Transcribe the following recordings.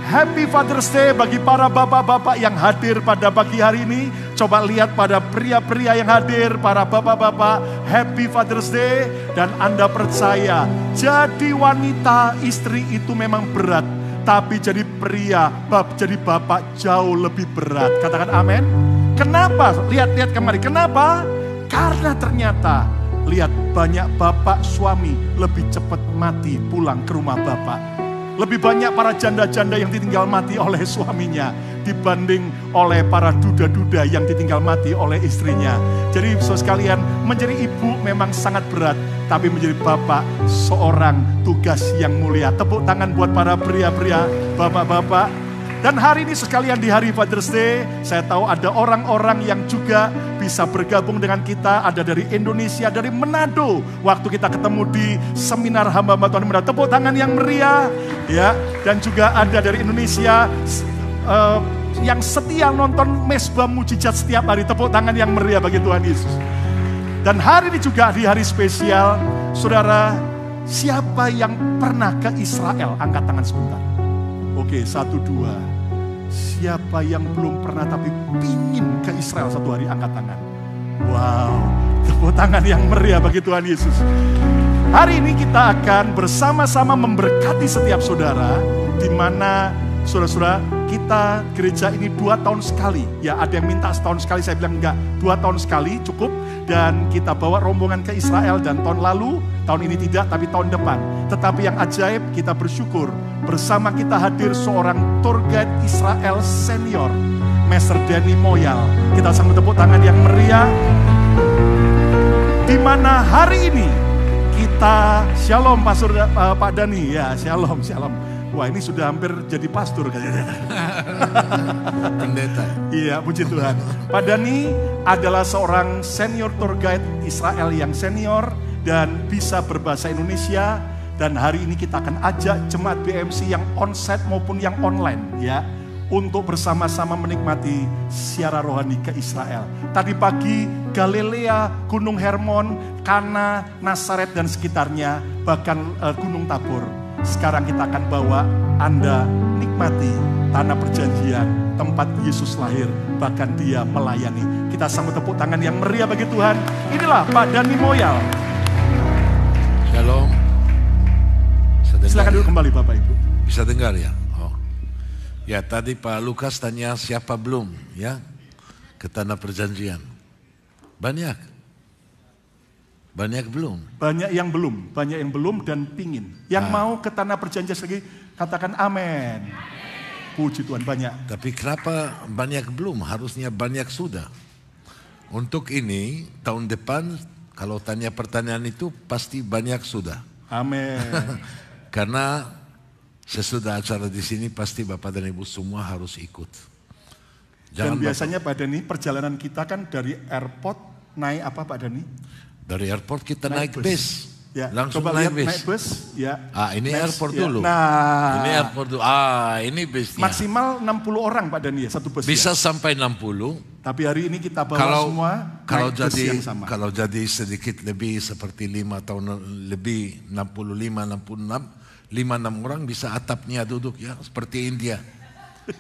Happy Father's Day bagi para bapak-bapak yang hadir pada pagi hari ini. Coba lihat pada pria-pria yang hadir, para bapak-bapak. Happy Father's Day. Dan Anda percaya, jadi wanita, istri itu memang berat. Tapi jadi pria, jadi bapak jauh lebih berat. Katakan amin. Kenapa? Lihat kemari. Kenapa? Karena ternyata, lihat banyak bapak suami lebih cepat mati pulang ke rumah bapak. Lebih banyak para janda-janda yang ditinggal mati oleh suaminya dibanding oleh para duda-duda yang ditinggal mati oleh istrinya. Jadi saudara sekalian, menjadi ibu memang sangat berat, tapi menjadi bapak seorang tugas yang mulia. Tepuk tangan buat para pria-pria, bapak-bapak. Dan hari ini sekalian di hari Father's Day, saya tahu ada orang-orang yang juga bisa bergabung dengan kita. Ada dari Indonesia, dari Manado. Waktu kita ketemu di seminar hamba-hamba Tuhan di Manado. Tepuk tangan yang meriah. Ya. Dan juga ada dari Indonesia yang setia nonton Mesbah Mujizat setiap hari. Tepuk tangan yang meriah bagi Tuhan Yesus. Dan hari ini juga di hari spesial, saudara, siapa yang pernah ke Israel? Angkat tangan sebentar. Oke, 1, 2. Siapa yang belum pernah tapi pingin ke Israel satu hari, angkat tangan. Wow, tepuk tangan yang meriah bagi Tuhan Yesus. Hari ini kita akan bersama-sama memberkati setiap saudara, di mana saudara-saudara kita gereja ini 2 tahun sekali. Ya, ada yang minta setahun sekali, saya bilang enggak, 2 tahun sekali cukup. Dan kita bawa rombongan ke Israel, dan tahun lalu, tahun ini tidak, tapi tahun depan. Tetapi yang ajaib, kita bersyukur. Bersama kita hadir seorang tour guide Israel senior, Master Danny Moyal. Kita sambut tepuk tangan yang meriah. Di mana hari ini kita, shalom Pastor Pak Dani, ya shalom. Wah, ini sudah hampir jadi pastor kayaknya. Pendeta. Iya, puji Tuhan. Pak Dani adalah seorang senior tour guide Israel yang senior dan bisa berbahasa Indonesia. Dan hari ini kita akan ajak jemaat BMC yang onsite maupun yang online, ya, untuk bersama-sama menikmati siara rohani ke Israel. Tadi pagi Galilea, Gunung Hermon, Kana, Nazaret dan sekitarnya, bahkan Gunung Tabor. Sekarang kita akan bawa Anda nikmati tanah perjanjian, tempat Yesus lahir, bahkan dia melayani. Kita sambut tepuk tangan yang meriah bagi Tuhan. Inilah Pak Danny Moyal. Shalom. Silakan dulu kembali Bapak Ibu. Bisa dengar ya? Oh. Ya, tadi Pak Lukas tanya siapa belum ya ke tanah perjanjian. Banyak belum. Banyak yang belum dan pingin. Yang mau ke tanah perjanjian lagi, katakan amin. Puji Tuhan, banyak. Tapi kenapa banyak belum? Harusnya banyak sudah. Untuk ini tahun depan kalau tanya pertanyaan itu pasti banyak sudah. Amin. Karena sesudah acara di sini pasti Bapak dan Ibu semua harus ikut. Dan biasanya Pak Dani, perjalanan kita kan dari airport naik apa Pak Dani? Dari airport kita naik bus. Ya, langsung coba naik naik bus. Ya. Ini airport dulu. Nah, ini airport dulu. Ini busnya. Maksimal 60 orang Pak Dani ya, satu bus. Bisa sampai 60. Tapi hari ini kita bawa semua naik bus yang sama. Kalau jadi sedikit lebih seperti 5 tahun lebih, 65, 66 orang bisa atapnya duduk ya, seperti India.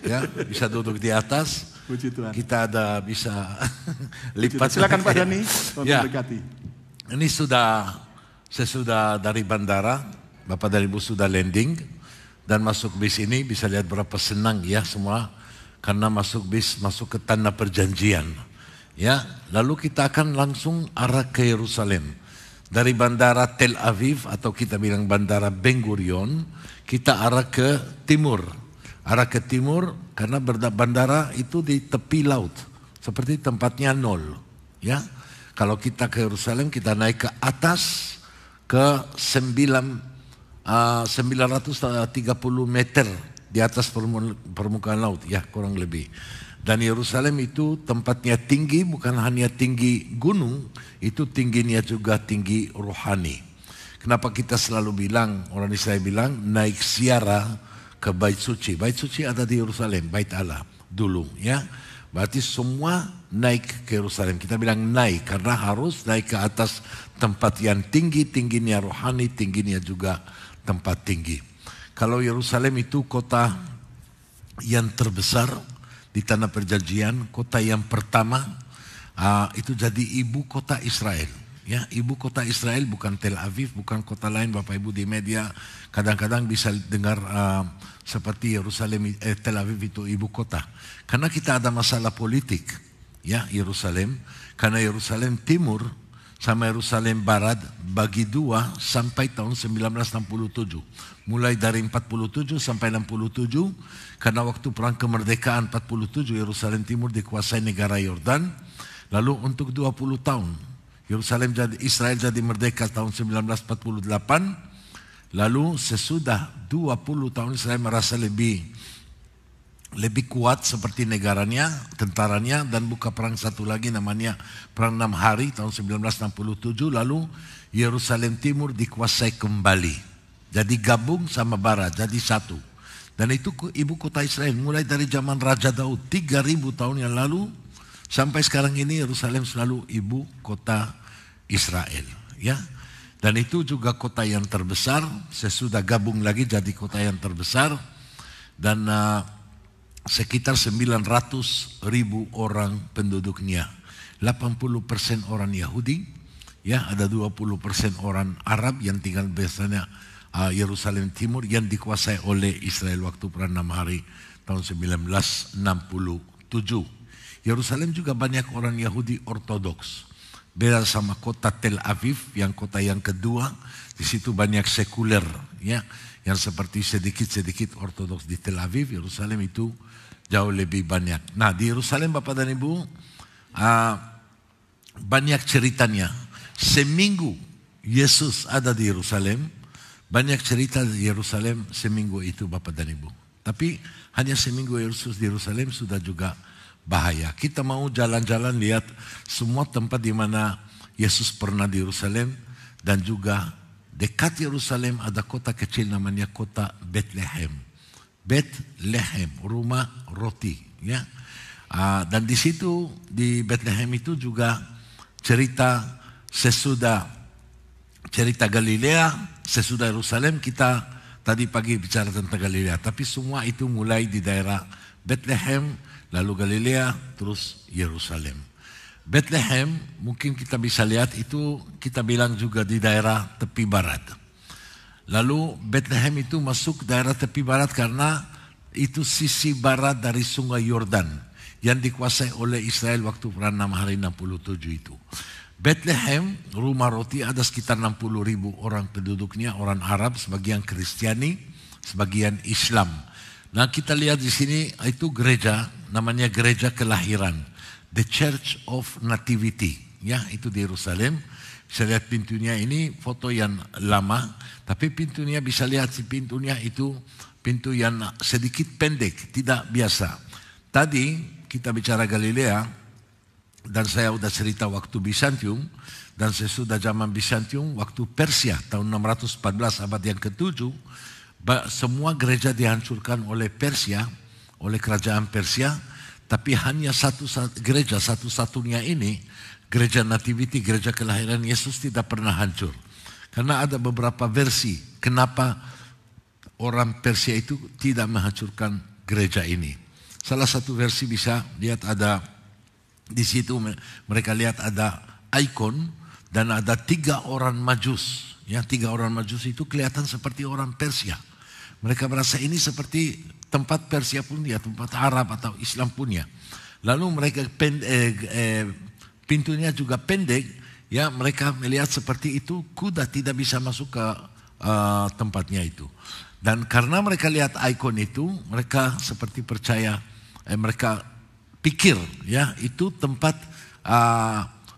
Ya, bisa duduk di atas. Puji Tuhan. Kita ada bisa lipat. Silakan Pak Dani, ya. berkati. Ini sesudah dari bandara, Bapak dan Ibu sudah landing dan masuk bis ini, bisa lihat berapa senang ya semua karena masuk bis masuk ke tanah perjanjian. Ya, lalu kita akan langsung arah ke Yerusalem. Dari bandara Tel Aviv atau kita bilang bandara Ben Gurion, kita arah ke timur. Arah ke timur karena bandara itu di tepi laut, seperti tempatnya nol. Ya, kalau kita ke Yerusalem kita naik ke atas ke 930 meter di atas permukaan laut, ya kurang lebih. Dan Yerusalem itu tempatnya tinggi, bukan hanya tinggi gunung, itu tingginya juga tinggi rohani. Kenapa kita selalu bilang, orang Israel bilang, naik ziarah ke Bait Suci. Bait Suci ada di Yerusalem, Bait Allah dulu, ya. Berarti semua naik ke Yerusalem. Kita bilang naik karena harus naik ke atas tempat yang tinggi, tingginya rohani, tingginya juga tempat tinggi. Kalau Yerusalem itu kota yang terbesar di tanah perjanjian, kota yang pertama itu jadi ibu kota Israel. Ya, ibu kota Israel bukan Tel Aviv, bukan kota lain. Bapak Ibu di media kadang-kadang bisa dengar seperti Yerusalem, Tel Aviv itu ibu kota. Karena kita ada masalah politik, ya Yerusalem. Karena Yerusalem Timur sama Yerusalem Barat bagi dua sampai tahun 1967. Mulai dari 47 sampai 67, karena waktu perang kemerdekaan 47 Yerusalem Timur dikuasai negara Yordan. Lalu untuk 20 tahun Israel jadi merdeka tahun 1948. Lalu sesudah 20 tahun Israel merasa lebih kuat seperti negaranya, tentaranya, dan buka perang satu lagi namanya Perang 6 Hari tahun 1967. Lalu Yerusalem Timur dikuasai kembali. Jadi gabung sama Barat, jadi satu. Dan itu ibu kota Israel mulai dari zaman Raja Daud 3000 tahun yang lalu sampai sekarang ini Yerusalem selalu ibu kota Israel, ya. Dan itu juga kota yang terbesar, sesudah gabung lagi jadi kota yang terbesar. Dan sekitar 900.000 orang penduduknya. 80% orang Yahudi, ya, ada 20% orang Arab yang tinggal biasanya Yerusalem Timur yang dikuasai oleh Israel waktu Perang 6 Hari tahun 1967. Yerusalem juga banyak orang Yahudi Ortodoks. Beda sama kota Tel Aviv yang kota yang kedua, di situ banyak sekuler, ya, yang seperti sedikit-sedikit Ortodoks di Tel Aviv. Yerusalem itu jauh lebih banyak. Nah, di Yerusalem Bapak dan Ibu banyak ceritanya. Seminggu Yesus ada di Yerusalem, banyak cerita di Yerusalem seminggu itu Bapak dan Ibu. Tapi hanya seminggu Yesus di Yerusalem sudah juga bahaya. Kita mau jalan-jalan lihat semua tempat di mana Yesus pernah di Yerusalem, dan juga dekat Yerusalem ada kota kecil namanya kota Bethlehem. Bethlehem, rumah roti, ya. Dan di situ di Bethlehem itu juga cerita Galilea, sesudah Yerusalem. Kita tadi pagi bicara tentang Galilea, tapi semua itu mulai di daerah Bethlehem, lalu Galilea, terus Yerusalem. Bethlehem mungkin kita bisa lihat itu kita bilang juga di daerah tepi barat. Lalu Bethlehem itu masuk daerah tepi barat karena itu sisi barat dari sungai Yordan yang dikuasai oleh Israel waktu Perang 6 Hari 67 itu. Bethlehem, rumah roti, ada sekitar 60.000 orang penduduknya, orang Arab, sebagian Kristiani, sebagian Islam. Nah, kita lihat di sini itu gereja, namanya gereja kelahiran, The Church of Nativity, ya, itu di Yerusalem. Bisa lihat pintunya, ini foto yang lama, tapi pintunya bisa lihat si pintunya itu pintu yang sedikit pendek, tidak biasa. Tadi kita bicara Galilea, dan saya sudah cerita waktu Bizantium, dan sesudah zaman Bizantium, waktu Persia tahun 614 abad yang ke-7, semua gereja dihancurkan oleh Persia, oleh kerajaan Persia, tapi hanya gereja satu-satunya ini, gereja Nativity, gereja kelahiran Yesus, tidak pernah hancur. Karena ada beberapa versi kenapa orang Persia itu tidak menghancurkan gereja ini. Salah satu versi bisa lihat ada di situ, mereka lihat ada ikon dan ada 3 orang majus. Ya, 3 orang majus itu kelihatan seperti orang Persia. Mereka merasa ini seperti tempat Persia punya, tempat Arab atau Islam punya. Lalu mereka pintunya juga pendek, ya, mereka melihat seperti itu, kuda tidak bisa masuk ke tempatnya itu. Dan karena mereka lihat ikon itu, mereka seperti percaya, mereka pikir, ya, itu tempat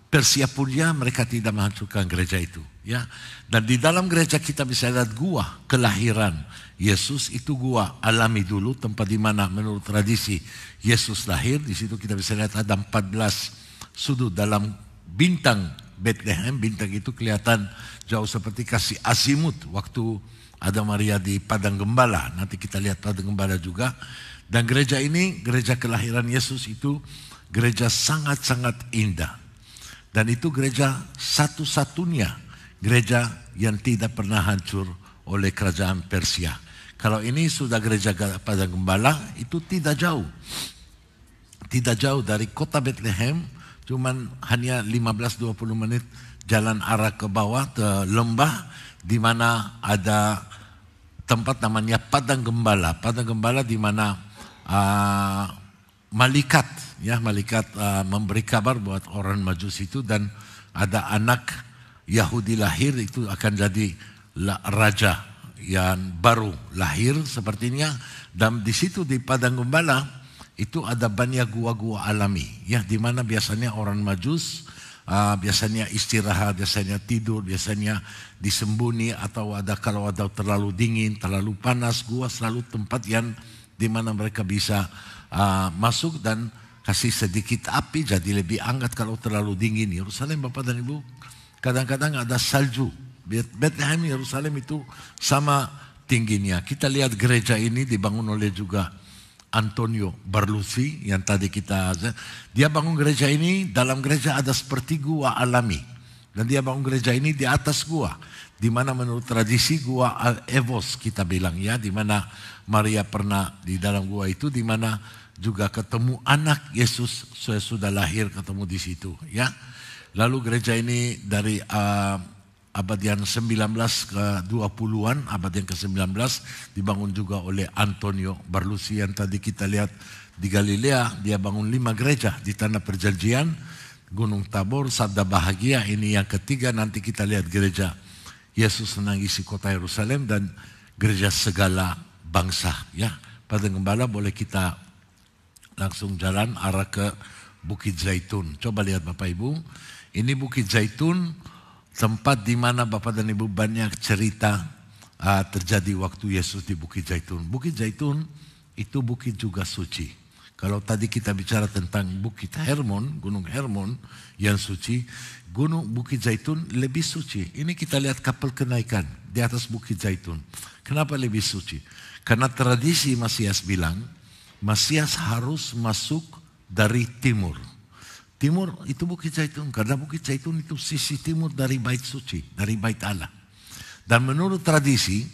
Persia punya, mereka tidak menghancurkan gereja itu, ya. Dan di dalam gereja kita bisa lihat gua kelahiran Yesus, itu gua alami dulu, tempat di mana menurut tradisi Yesus lahir. Di situ kita bisa lihat ada 14 sudut dalam bintang Bethlehem. Bintang itu kelihatan jauh seperti kasih azimut waktu ada Maria di Padang Gembala. Nanti kita lihat Padang Gembala juga. Dan gereja ini, gereja kelahiran Yesus itu gereja sangat-sangat indah. Dan itu gereja satu-satunya gereja yang tidak pernah hancur oleh kerajaan Persia. Kalau ini sudah gereja Padang Gembala, itu tidak jauh. Tidak jauh dari kota Bethlehem, cuman hanya 15-20 menit jalan arah ke bawah ke lembah, di mana ada tempat namanya Padang Gembala. Padang Gembala di mana malaikat memberi kabar buat orang Majus itu, dan ada anak Yahudi lahir, itu akan jadi raja yang baru lahir sepertinya. Dan di situ di Padang Gembala itu ada banyak gua-gua alami, ya, di mana biasanya orang Majus biasanya istirahat, biasanya tidur, biasanya disembunyi, atau kalau ada terlalu dingin, terlalu panas, gua selalu tempat yang di mana mereka bisa masuk dan kasih sedikit api jadi lebih hangat kalau terlalu dingin. Yerusalem, Bapak dan Ibu, kadang-kadang ada salju. Bethlehem, Yerusalem itu sama tingginya. Kita lihat gereja ini dibangun oleh juga Antonio Barlusi yang tadi dia bangun gereja ini. Dalam gereja ada seperti gua alami, dan dia bangun gereja ini di atas gua, di mana menurut tradisi gua Evos kita bilang, ya, di mana Maria pernah di dalam gua itu, di mana juga ketemu anak Yesus sudah lahir, ketemu di situ, ya. Lalu gereja ini dari abad yang 19 ke 20-an, abad yang ke-19 dibangun juga oleh Antonio Barlusi yang tadi kita lihat di Galilea. Dia bangun 5 gereja di Tanah Perjanjian, Gunung Tabor, Sabda Bahagia, ini yang ketiga. Nanti kita lihat gereja Yesus menangisi kota Yerusalem dan gereja segala bangsa, ya. Padang Gembala boleh kita langsung jalan arah ke Bukit Zaitun. Coba lihat Bapak Ibu, ini Bukit Zaitun, tempat di mana Bapak dan Ibu banyak cerita terjadi waktu Yesus di Bukit Zaitun. Bukit Zaitun itu bukit juga suci. Kalau tadi kita bicara tentang Bukit Hermon, Gunung Hermon yang suci, Bukit Zaitun lebih suci. Ini kita lihat kapal kenaikan di atas Bukit Zaitun. Kenapa lebih suci? Karena tradisi Masias bilang, Masias harus masuk dari timur. Timur itu Bukit Zaitun, karena Bukit Zaitun itu sisi timur dari bait suci, dari bait Allah. Dan menurut tradisi,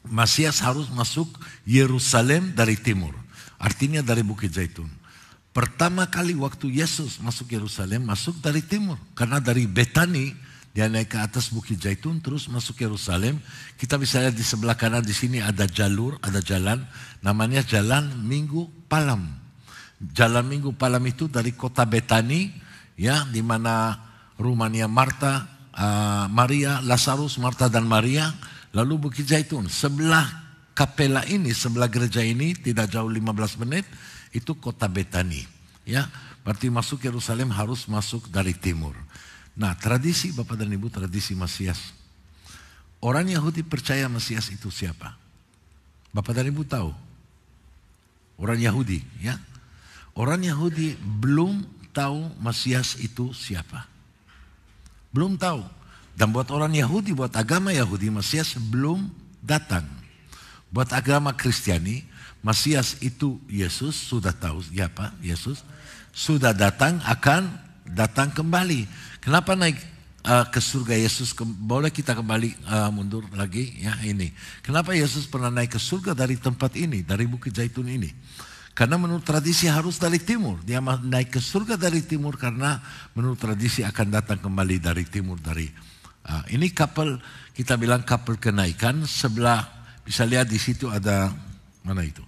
Masias harus masuk Yerusalem dari timur. Artinya dari Bukit Zaitun. Pertama kali waktu Yesus masuk Yerusalem, masuk dari timur. Karena dari Betani, dia naik ke atas Bukit Zaitun, terus masuk Yerusalem. Kita bisa lihat di sebelah kanan di sini ada jalur, ada jalan, namanya Jalan Minggu Palam. Jalan Minggu Palam itu dari kota Betani, ya, di mana rumahnya Marta, Maria, Lazarus, Marta dan Maria. Lalu Bukit Zaitun, sebelah kapela ini, sebelah gereja ini, tidak jauh 15 menit, itu kota Betani, ya. Berarti masuk Yerusalem harus masuk dari timur. Nah, tradisi Bapak dan Ibu, tradisi Masias. Orang Yahudi percaya Masias itu siapa? Bapak dan Ibu tahu? Orang Yahudi, ya. Orang Yahudi belum tahu Masias itu siapa. Belum tahu. Dan buat orang Yahudi, buat agama Yahudi, Masias belum datang. Buat agama Kristiani, Masias itu Yesus, sudah tahu siapa Yesus. Sudah datang, akan datang kembali. Kenapa naik ke surga Yesus? Boleh kita kembali mundur lagi, ya, ini. Kenapa Yesus pernah naik ke surga dari tempat ini, dari Bukit Zaitun ini? Karena menurut tradisi harus dari timur. Dia naik ke surga dari timur karena menurut tradisi akan datang kembali dari timur. Ini kapal, kita bilang kapal kenaikan. Sebelah, bisa lihat di situ ada, mana itu?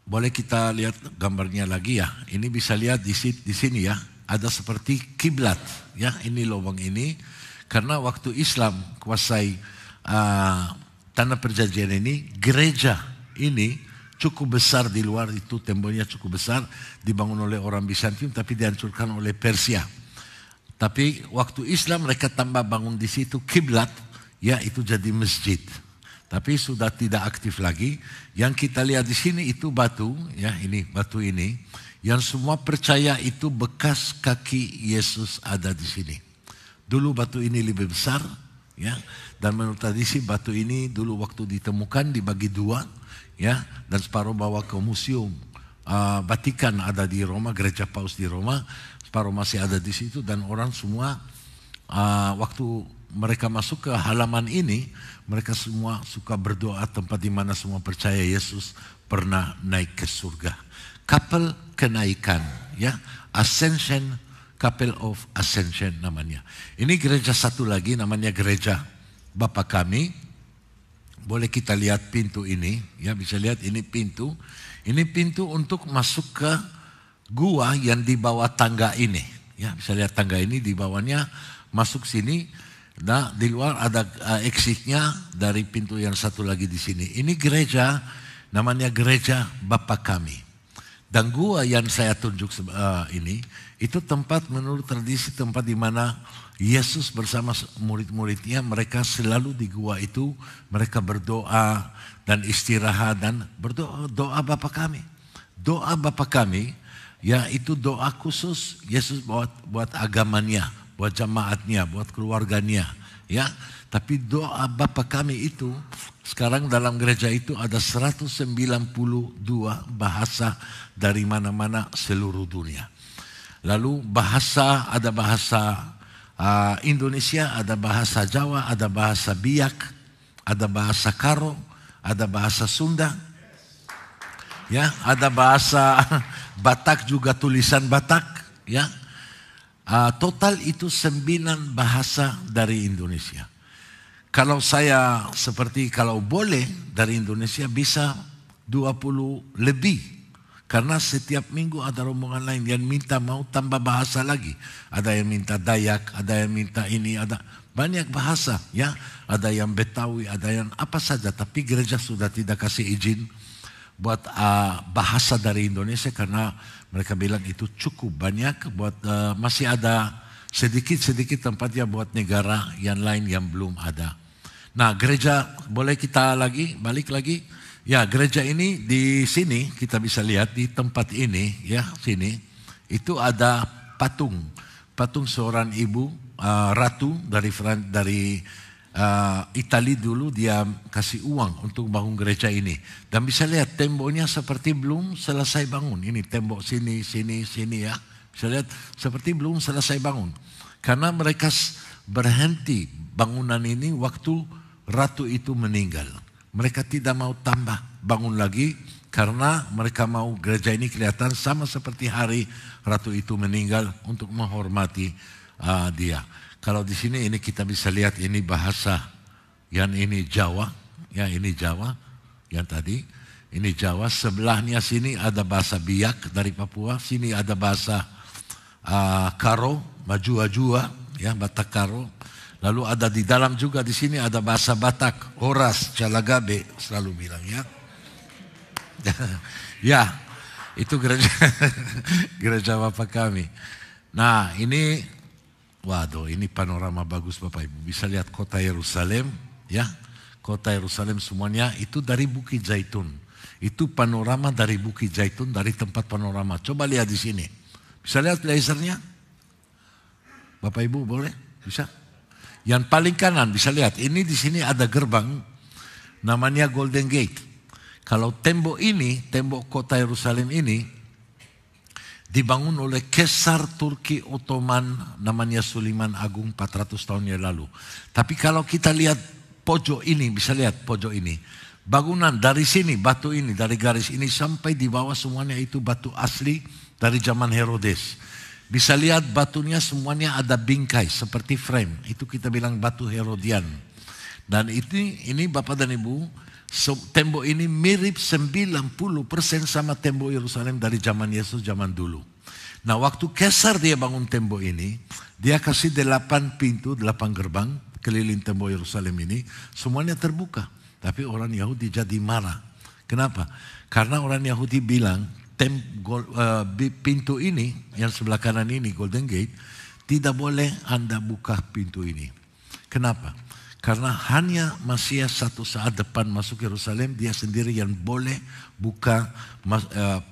Boleh kita lihat gambarnya lagi, ya. Ini bisa lihat di sini, ya. Ada seperti kiblat, ya. Ini lubang ini. Karena waktu Islam kuasai Tanah Perjanjian ini, gereja ini cukup besar di luar, itu temboknya cukup besar, dibangun oleh orang Bizantium tapi dihancurkan oleh Persia. Tapi waktu Islam mereka tambah bangun di situ kiblat, ya, itu jadi masjid. Tapi sudah tidak aktif lagi. Yang kita lihat di sini itu batu, ya, ini batu ini, yang semua percaya itu bekas kaki Yesus ada di sini. Dulu batu ini lebih besar, ya, dan menurut tradisi batu ini dulu waktu ditemukan dibagi dua, ya, dan separuh bawa ke museum Vatikan ada di Roma, gereja Paus di Roma, separuh masih ada di situ, dan orang semua waktu mereka masuk ke halaman ini, mereka semua suka berdoa tempat di mana semua percaya Yesus pernah naik ke surga. Kapel kenaikan, ya, Ascension, Chapel of Ascension namanya. Ini gereja satu lagi namanya gereja Bapa Kami. Boleh kita lihat pintu ini, ya, bisa lihat ini pintu. Ini pintu untuk masuk ke gua yang di bawah tangga ini. Ya, bisa lihat tangga ini di bawahnya masuk sini. Nah, di luar ada exitnya dari pintu yang satu lagi di sini. Ini gereja namanya gereja Bapa Kami. Dan gua yang saya tunjuk ini itu tempat menurut tradisi tempat di mana Yesus bersama murid-muridnya mereka selalu di gua itu mereka berdoa dan istirahat dan berdoa doa Bapa Kami. Doa Bapa Kami ya itu doa khusus Yesus buat agamanya, buat jemaatnya, buat keluarganya, ya. Tapi doa Bapa Kami itu sekarang dalam gereja itu ada 192 bahasa dari mana-mana seluruh dunia. Lalu bahasa ada bahasa Indonesia, ada bahasa Jawa, ada bahasa Biak, ada bahasa Karo, ada bahasa Sunda, ya, ada bahasa Batak juga tulisan Batak, ya. Total itu 9 bahasa dari Indonesia. Kalau saya kalau boleh dari Indonesia bisa 20 lebih. Karena setiap minggu ada rombongan lain yang minta mau tambah bahasa lagi. Ada yang minta Dayak, ada yang minta ini, ada banyak bahasa, ya. Ada yang Betawi, ada yang apa saja. Tapi gereja sudah tidak kasih izin buat bahasa dari Indonesia karena mereka bilang itu cukup banyak buat masih ada sedikit-sedikit tempatnya buat negara yang lain yang belum ada. Nah, gereja boleh kita balik lagi. Ya, gereja ini di sini kita bisa lihat di tempat ini, ya, sini itu ada patung seorang ibu ratu dari Italia dulu dia kasih uang untuk bangun gereja ini. Dan bisa lihat temboknya seperti belum selesai bangun. Ini tembok sini ya. Bisa lihat seperti belum selesai bangun. Karena mereka berhenti bangunan ini waktu ratu itu meninggal. Mereka tidak mau tambah bangun lagi karena mereka mau gereja ini kelihatan sama seperti hari ratu itu meninggal untuk menghormati dia. Kalau di sini ini kita bisa lihat ini bahasa yang ini Jawa, ya ini Jawa yang tadi ini Jawa. Sebelahnya sini ada bahasa Biak dari Papua, sini ada bahasa Karo, Majua-Jua, ya Batak Karo. Lalu ada di dalam juga di sini ada bahasa Batak, Horas, Calagabe selalu bilang, ya. Ya, itu gereja Bapa Kami. Nah, ini waduh, ini panorama bagus Bapak Ibu. Bisa lihat kota Yerusalem, ya. Kota Yerusalem semuanya itu dari Bukit Zaitun. Itu panorama dari Bukit Zaitun, dari tempat panorama. Coba lihat di sini. Bisa lihat lasernya? Bapak Ibu boleh? Bisa? Yang paling kanan bisa lihat, ini di sini ada gerbang namanya Golden Gate. Kalau tembok kota Yerusalem ini dibangun oleh Kaisar Turki Ottoman namanya Sulaiman Agung 400 tahun yang lalu. Tapi kalau kita lihat pojok ini, bisa lihat pojok ini. Bangunan dari sini, batu ini, dari garis ini sampai di bawah semuanya itu batu asli dari zaman Herodes. Bisa lihat batunya semuanya ada bingkai seperti frame. Itu kita bilang batu Herodian. Dan ini Bapak dan Ibu, tembok ini mirip 90% sama tembok Yerusalem dari zaman Yesus zaman dulu. Nah, waktu Kaisar dia bangun tembok ini, dia kasih 8 pintu, 8 gerbang keliling tembok Yerusalem ini, semuanya terbuka. Tapi orang Yahudi jadi marah. Kenapa? Karena orang Yahudi bilang pintu ini yang sebelah kanan ini Golden Gate tidak boleh Anda buka pintu ini. Kenapa? Karena hanya Mesias satu saat depan masuk Yerusalem, dia sendiri yang boleh buka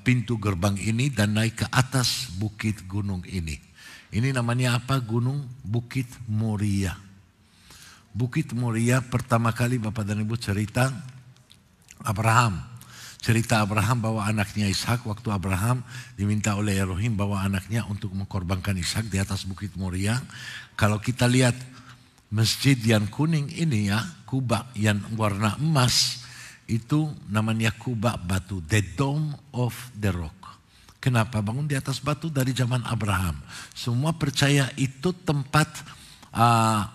pintu gerbang ini dan naik ke atas bukit gunung ini. Ini namanya apa? Gunung Bukit Moria. Bukit Moria pertama kali Bapak dan Ibu cerita Abraham. Cerita Abraham bawa anaknya Ishak waktu Abraham diminta oleh Elohim bawa anaknya untuk mengkorbankan Ishak di atas Bukit Moria. Kalau kita lihat masjid yang kuning ini ya, kubah yang warna emas, itu namanya kubah batu, the Dome of the Rock. Kenapa? Bangun di atas batu dari zaman Abraham. Semua percaya itu tempat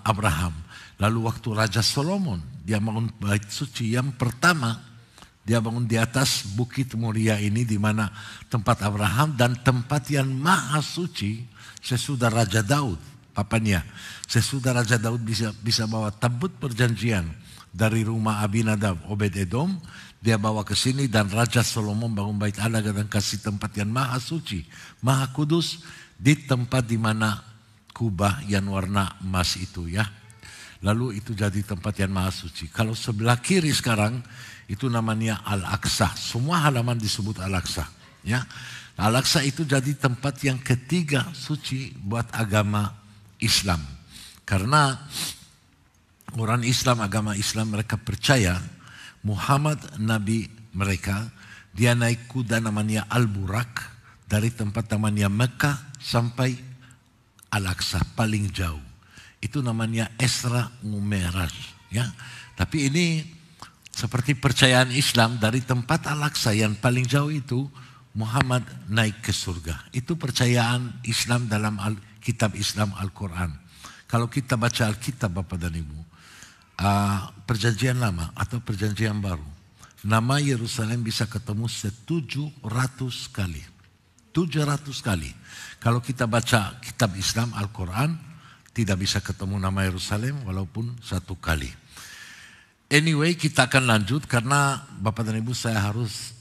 Abraham. Lalu waktu Raja Solomon, dia bangun bait suci yang pertama, dia bangun di atas Bukit Moria ini, di mana tempat Abraham dan tempat yang maha suci sesudah Raja Daud, papanya. Sesudah Raja Daud bisa bawa tabut perjanjian dari rumah Abinadab, Obed-Edom, dia bawa ke sini, dan Raja Solomon bangun bait Allah dan kasih tempat yang maha suci, maha kudus, di tempat di mana kubah yang warna emas itu ya. Lalu itu jadi tempat yang maha suci. Kalau sebelah kiri sekarang, itu namanya Al-Aqsa. Semua halaman disebut Al-Aqsa. Ya. Al-Aqsa itu jadi tempat yang ketiga suci buat agama Islam. Karena orang Islam, agama Islam, mereka percaya Muhammad Nabi mereka, dia naik kuda namanya Al-Burak dari tempat namanya Mekah sampai Al-Aqsa paling jauh. Itu namanya Isra Mu'raj. Ya. Tapi ini seperti percayaan Islam, dari tempat Al-Aqsa yang paling jauh itu Muhammad naik ke surga. Itu percayaan Islam dalam kitab Islam Al-Quran. Kalau kita baca Alkitab Bapak dan Ibu, perjanjian lama atau perjanjian baru, nama Yerusalem bisa ketemu 700 kali. 700 kali. Kalau kita baca kitab Islam Al-Quran, tidak bisa ketemu nama Yerusalem walaupun 1 kali. Anyway, kita akan lanjut karena Bapak dan Ibu saya harus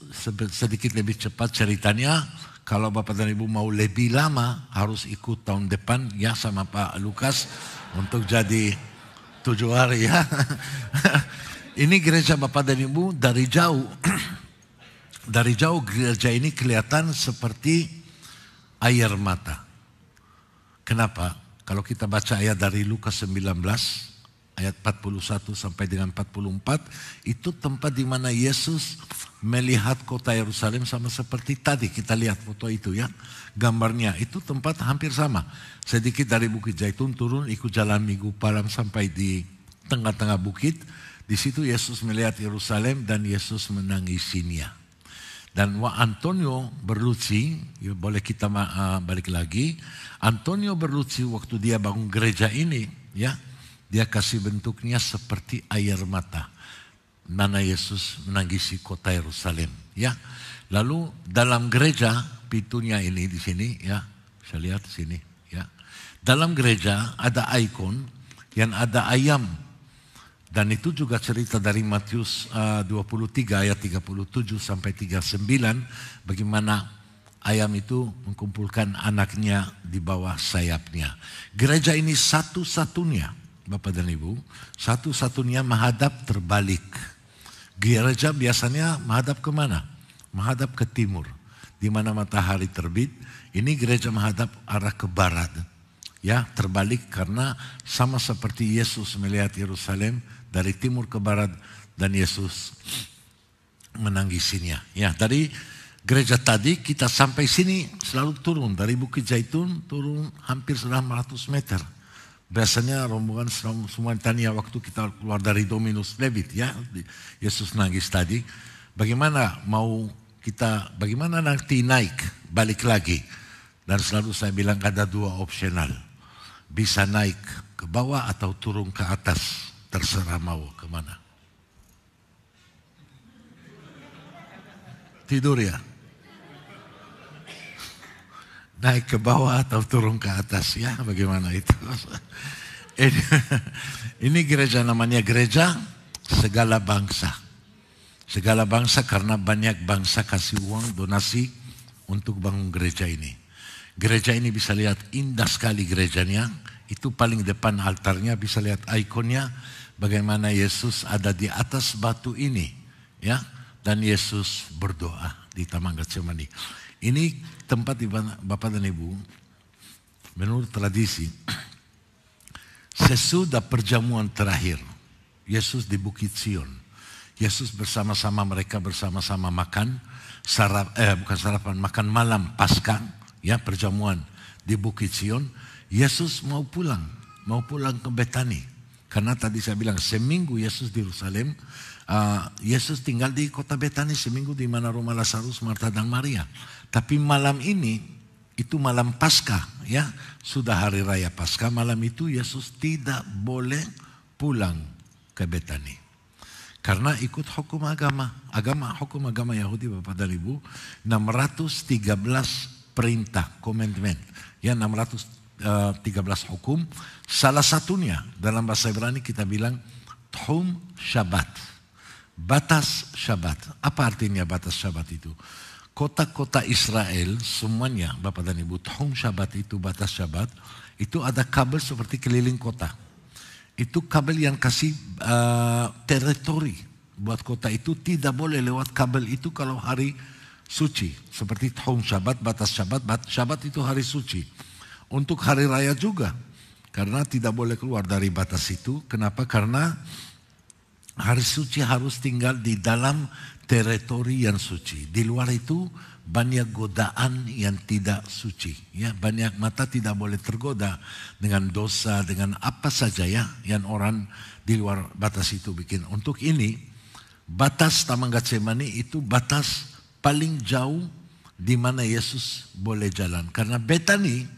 sedikit lebih cepat ceritanya. Kalau Bapak dan Ibu mau lebih lama, harus ikut tahun depan ya sama Pak Lukas untuk jadi 7 hari ya. Ini gereja Bapak dan Ibu dari jauh. Dari jauh gereja ini kelihatan seperti air mata. Kenapa? Kalau kita baca ayat dari Lukas 19 ayat 41 sampai dengan 44, itu tempat di mana Yesus melihat kota Yerusalem sama seperti tadi kita lihat foto itu ya. Gambarnya itu tempat hampir sama. Sedikit dari Bukit Zaitun turun ikut jalan Minggu Palem sampai di tengah-tengah bukit. Di situ Yesus melihat Yerusalem dan Yesus menangisinya. Dan Antonio Berlucci, ya boleh kita balik lagi. Antonio Berlucci waktu dia bangun gereja ini ya, dia kasih bentuknya seperti air mata, mana Yesus menangisi kota Yerusalem. Ya, lalu dalam gereja pintunya ini di sini, ya, saya lihat di sini. Ya, dalam gereja ada ikon yang ada ayam, dan itu juga cerita dari Matius 23 ayat 37 sampai 39, bagaimana ayam itu mengumpulkan anaknya di bawah sayapnya. Gereja ini satu-satunya, Bapak dan Ibu, satu-satunya menghadap terbalik. Gereja biasanya menghadap ke mana? Menghadap ke timur, di mana matahari terbit. Ini gereja menghadap arah ke barat. Ya, terbalik karena sama seperti Yesus melihat Yerusalem dari timur ke barat dan Yesus menangisinya. Ya, dari gereja tadi kita sampai sini selalu turun dari Bukit Zaitun, turun hampir 900 meter. Biasanya rombongan semua tanya waktu kita keluar dari Dominus Levit ya, Yesus nangis tadi. Bagaimana nanti naik balik lagi? Dan selalu saya bilang ada 2 opsional, bisa naik ke bawah atau turun ke atas, terserah mau kemana. Tidur ya? Naik ke bawah atau turun ke atas ya, bagaimana itu? Ini gereja namanya gereja segala bangsa. Segala bangsa karena banyak bangsa kasih uang donasi untuk bangun gereja ini. Gereja ini bisa lihat indah sekali gerejanya. Itu paling depan altarnya, bisa lihat ikonnya bagaimana Yesus ada di atas batu ini ya, dan Yesus berdoa di Taman Getsemani. Ini tempat di mana Bapak dan Ibu, menurut tradisi, sesudah perjamuan terakhir, Yesus di Bukit Sion. Yesus bersama-sama mereka bersama-sama makan, makan malam Paskah, ya perjamuan di Bukit Sion. Yesus mau pulang ke Betani. Karena tadi saya bilang seminggu Yesus di Yerusalem, Yesus tinggal di kota Betani seminggu di mana rumah Lazarus, Marta dan Maria. Tapi malam ini itu malam Paskah, ya, sudah hari raya Paskah. Malam itu Yesus tidak boleh pulang ke Betani. Karena ikut hukum agama Yahudi Bapak dan Ibu, 613 perintah, commandment, ya 613 hukum. Salah satunya dalam bahasa Ibrani kita bilang Thum Shabbat, batas Shabbat. Apa artinya batas Shabbat itu? Kota-kota Israel semuanya Bapak dan Ibu, Thum Shabbat itu batas Shabbat, itu ada kabel seperti keliling kota. Itu kabel yang kasih teritori buat kota itu, tidak boleh lewat kabel itu kalau hari suci. Seperti Thum Shabbat, batas Shabbat, Shabbat itu hari suci. Untuk hari raya juga, karena tidak boleh keluar dari batas itu. Kenapa? Karena hari suci harus tinggal di dalam teritori yang suci. Di luar itu banyak godaan yang tidak suci, ya, banyak mata tidak boleh tergoda dengan dosa, dengan apa saja, ya, yang orang di luar batas itu bikin. Untuk ini batas Taman Getsemani itu batas paling jauh di mana Yesus boleh jalan. Karena Betani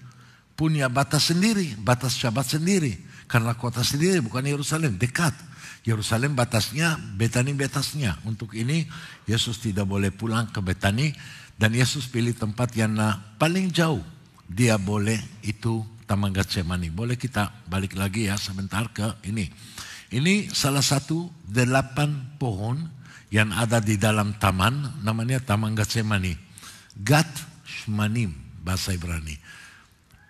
punya batas sendiri, batas Syabat sendiri. Karena kota sendiri, bukan Yerusalem, dekat. Yerusalem batasnya, Betani batasnya. Untuk ini Yesus tidak boleh pulang ke Betani. Dan Yesus pilih tempat yang paling jauh. Dia boleh itu Taman Getsemani. Boleh kita balik lagi ya sebentar ke ini. Ini salah satu 8 pohon yang ada di dalam taman. Namanya Taman Getsemani. Gat Shmanim bahasa Ibrani.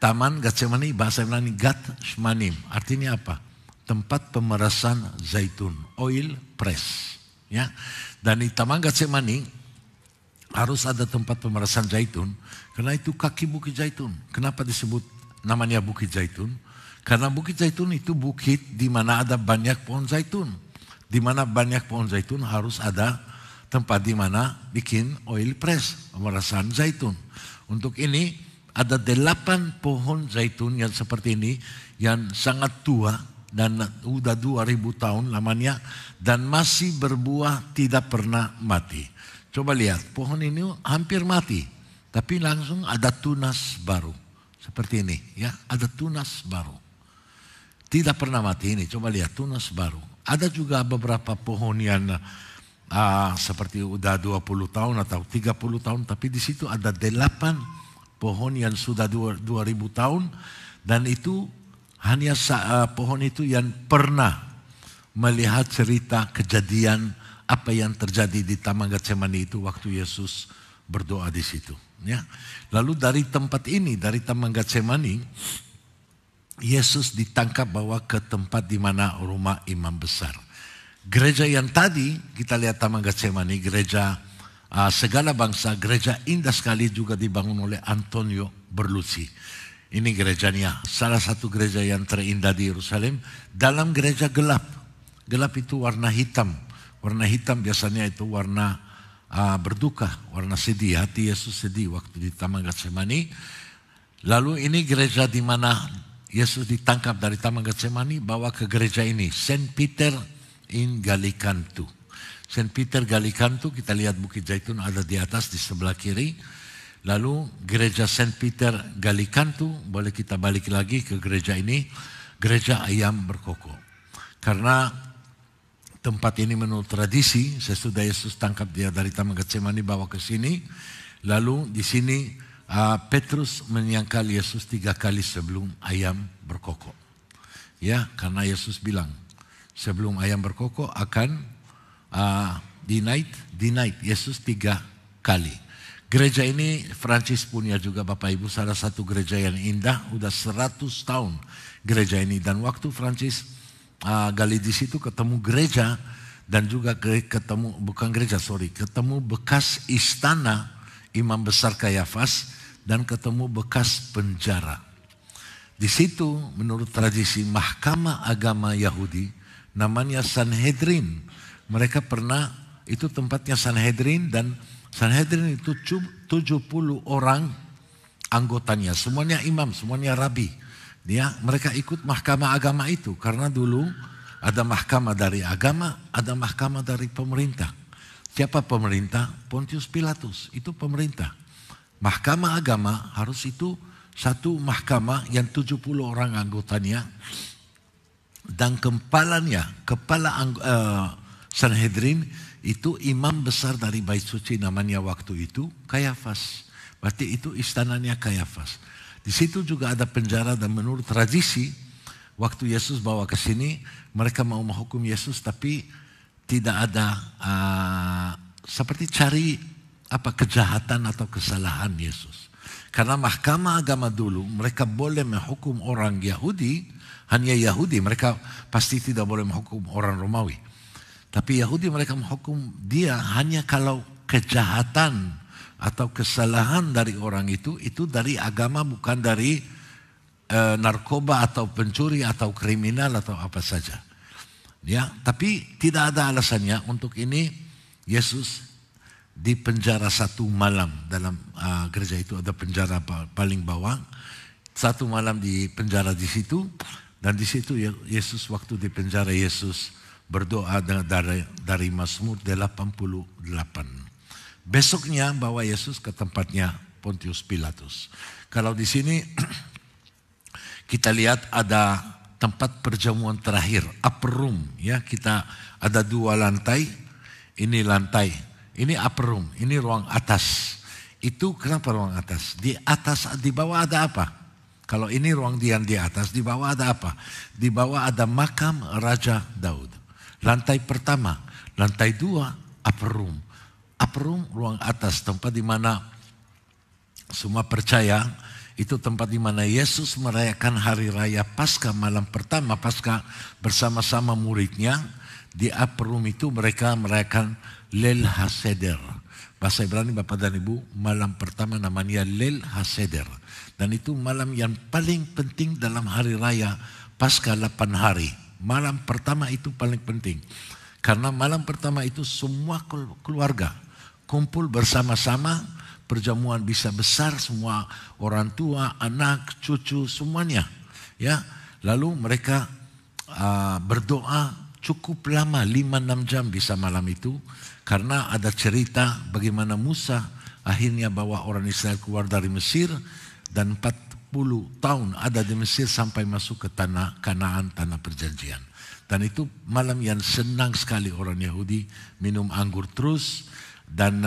Taman Getsemani bahasa Ibrani Gat Shmanim. Artinya apa? Tempat pemerasan zaitun. Oil press. Ya. Dan di Taman Getsemani harus ada tempat pemerasan zaitun, karena itu kaki bukit zaitun. Kenapa disebut namanya bukit zaitun? Karena bukit zaitun itu bukit di mana ada banyak pohon zaitun. Di mana banyak pohon zaitun harus ada tempat di mana bikin oil press, pemerasan zaitun. Untuk ini ada 8 pohon zaitun yang seperti ini, yang sangat tua dan sudah 2000 tahun lamanya dan masih berbuah, tidak pernah mati. Coba lihat, pohon ini hampir mati, tapi langsung ada tunas baru. Seperti ini, ya, ada tunas baru. Tidak pernah mati ini, coba lihat, tunas baru. Ada juga beberapa pohon yang seperti udah 20 tahun atau 30 tahun, tapi di situ ada 8 pohon yang sudah 2000 tahun, dan itu hanya pohon itu yang pernah melihat cerita kejadian apa yang terjadi di Taman Getsemani itu waktu Yesus berdoa di situ. Ya. Lalu dari tempat ini, dari Taman Getsemani, Yesus ditangkap bawa ke tempat di mana rumah imam besar. Gereja yang tadi kita lihat Taman Getsemani, gereja segala bangsa, gereja indah sekali juga dibangun oleh Antonio Berlucci. Ini gerejanya, salah satu gereja yang terindah di Yerusalem. Dalam gereja gelap, gelap itu warna hitam. Warna hitam biasanya itu warna berduka, warna sedih. Hati Yesus sedih waktu di Taman Getsemani. Lalu ini gereja di mana Yesus ditangkap dari Taman Getsemani, bawa ke gereja ini, Saint Peter in Gallicantu. Saint Peter Gallicantu, kita lihat Bukit Zaitun ada di atas di sebelah kiri. Lalu gereja Saint Peter Gallicantu, boleh kita balik lagi ke gereja ini, gereja ayam berkokok. Karena tempat ini menurut tradisi, sesudah Yesus tangkap dia dari Taman Getsemani bawa ke sini, lalu di sini Petrus menyangkal Yesus 3 kali sebelum ayam berkokok. Ya, karena Yesus bilang sebelum ayam berkokok akan denied Yesus 3 kali. Gereja ini Francis punya juga Bapak Ibu, salah satu gereja yang indah, udah 100 tahun gereja ini. Dan waktu Francis gali di situ ketemu gereja dan juga ketemu ketemu bekas istana imam besar Kayafas dan ketemu bekas penjara. Di situ menurut tradisi mahkamah agama Yahudi namanya Sanhedrin. Mereka pernah, itu tempatnya Sanhedrin, dan Sanhedrin itu 70 orang anggotanya, semuanya imam, semuanya rabi. Ya, mereka ikut mahkamah agama itu karena dulu ada mahkamah dari agama, ada mahkamah dari pemerintah. Siapa pemerintah? Pontius Pilatus, itu pemerintah. Mahkamah agama harus itu satu mahkamah yang 70 orang anggotanya, dan kepala Sanhedrin itu imam besar dari Bait Suci, namanya waktu itu Kayafas. Berarti itu istananya Kayafas. Di situ juga ada penjara, dan menurut tradisi waktu Yesus bawa ke sini, mereka mau menghukum Yesus tapi tidak ada seperti cari kejahatan atau kesalahan Yesus. Karena mahkamah agama dulu mereka boleh menghukum orang Yahudi, hanya Yahudi, mereka pasti tidak boleh menghukum orang Romawi. Tapi Yahudi mereka menghukum dia hanya kalau kejahatan atau kesalahan dari orang itu dari agama, bukan dari narkoba atau pencuri atau kriminal atau apa saja. Ya, tapi tidak ada alasannya. Untuk ini Yesus di penjara 1 malam. Dalam gereja itu ada penjara paling bawah. 1 malam di penjara di situ, dan di situ Yesus waktu di penjara Yesus berdoa dari Mazmur 88. Besoknya bawa Yesus ke tempatnya Pontius Pilatus. Kalau di sini kita lihat ada tempat perjamuan terakhir, upper room. Ya, kita ada 2 lantai. Ini lantai, ini upper room, ini ruang atas. Itu kenapa ruang atas? Di atas, di bawah ada apa? Kalau ini ruang dian di atas, di bawah ada apa? Di bawah ada makam Raja Daud. Lantai pertama, lantai 2 upper room. Upper room ruang atas, tempat di mana semua percaya. Itu tempat di mana Yesus merayakan hari raya Paskah, malam pertama Paskah bersama-sama muridnya. Di upper room itu mereka merayakan Leil HaSeder. Bahasa Ibrani Bapak dan Ibu, malam pertama namanya Leil HaSeder. Dan itu malam yang paling penting dalam hari raya Paskah 8 hari. Malam pertama itu paling penting. Karena malam pertama itu semua keluarga kumpul bersama-sama. Perjamuan bisa besar, semua orang tua, anak, cucu, semuanya. Ya, lalu mereka berdoa cukup lama, 5-6 jam bisa malam itu. Karena ada cerita bagaimana Musa akhirnya bawa orang Israel keluar dari Mesir, dan 40 tahun ada di Mesir sampai masuk ke tanah Kanaan, tanah perjanjian. Dan itu malam yang senang sekali orang Yahudi, minum anggur terus, dan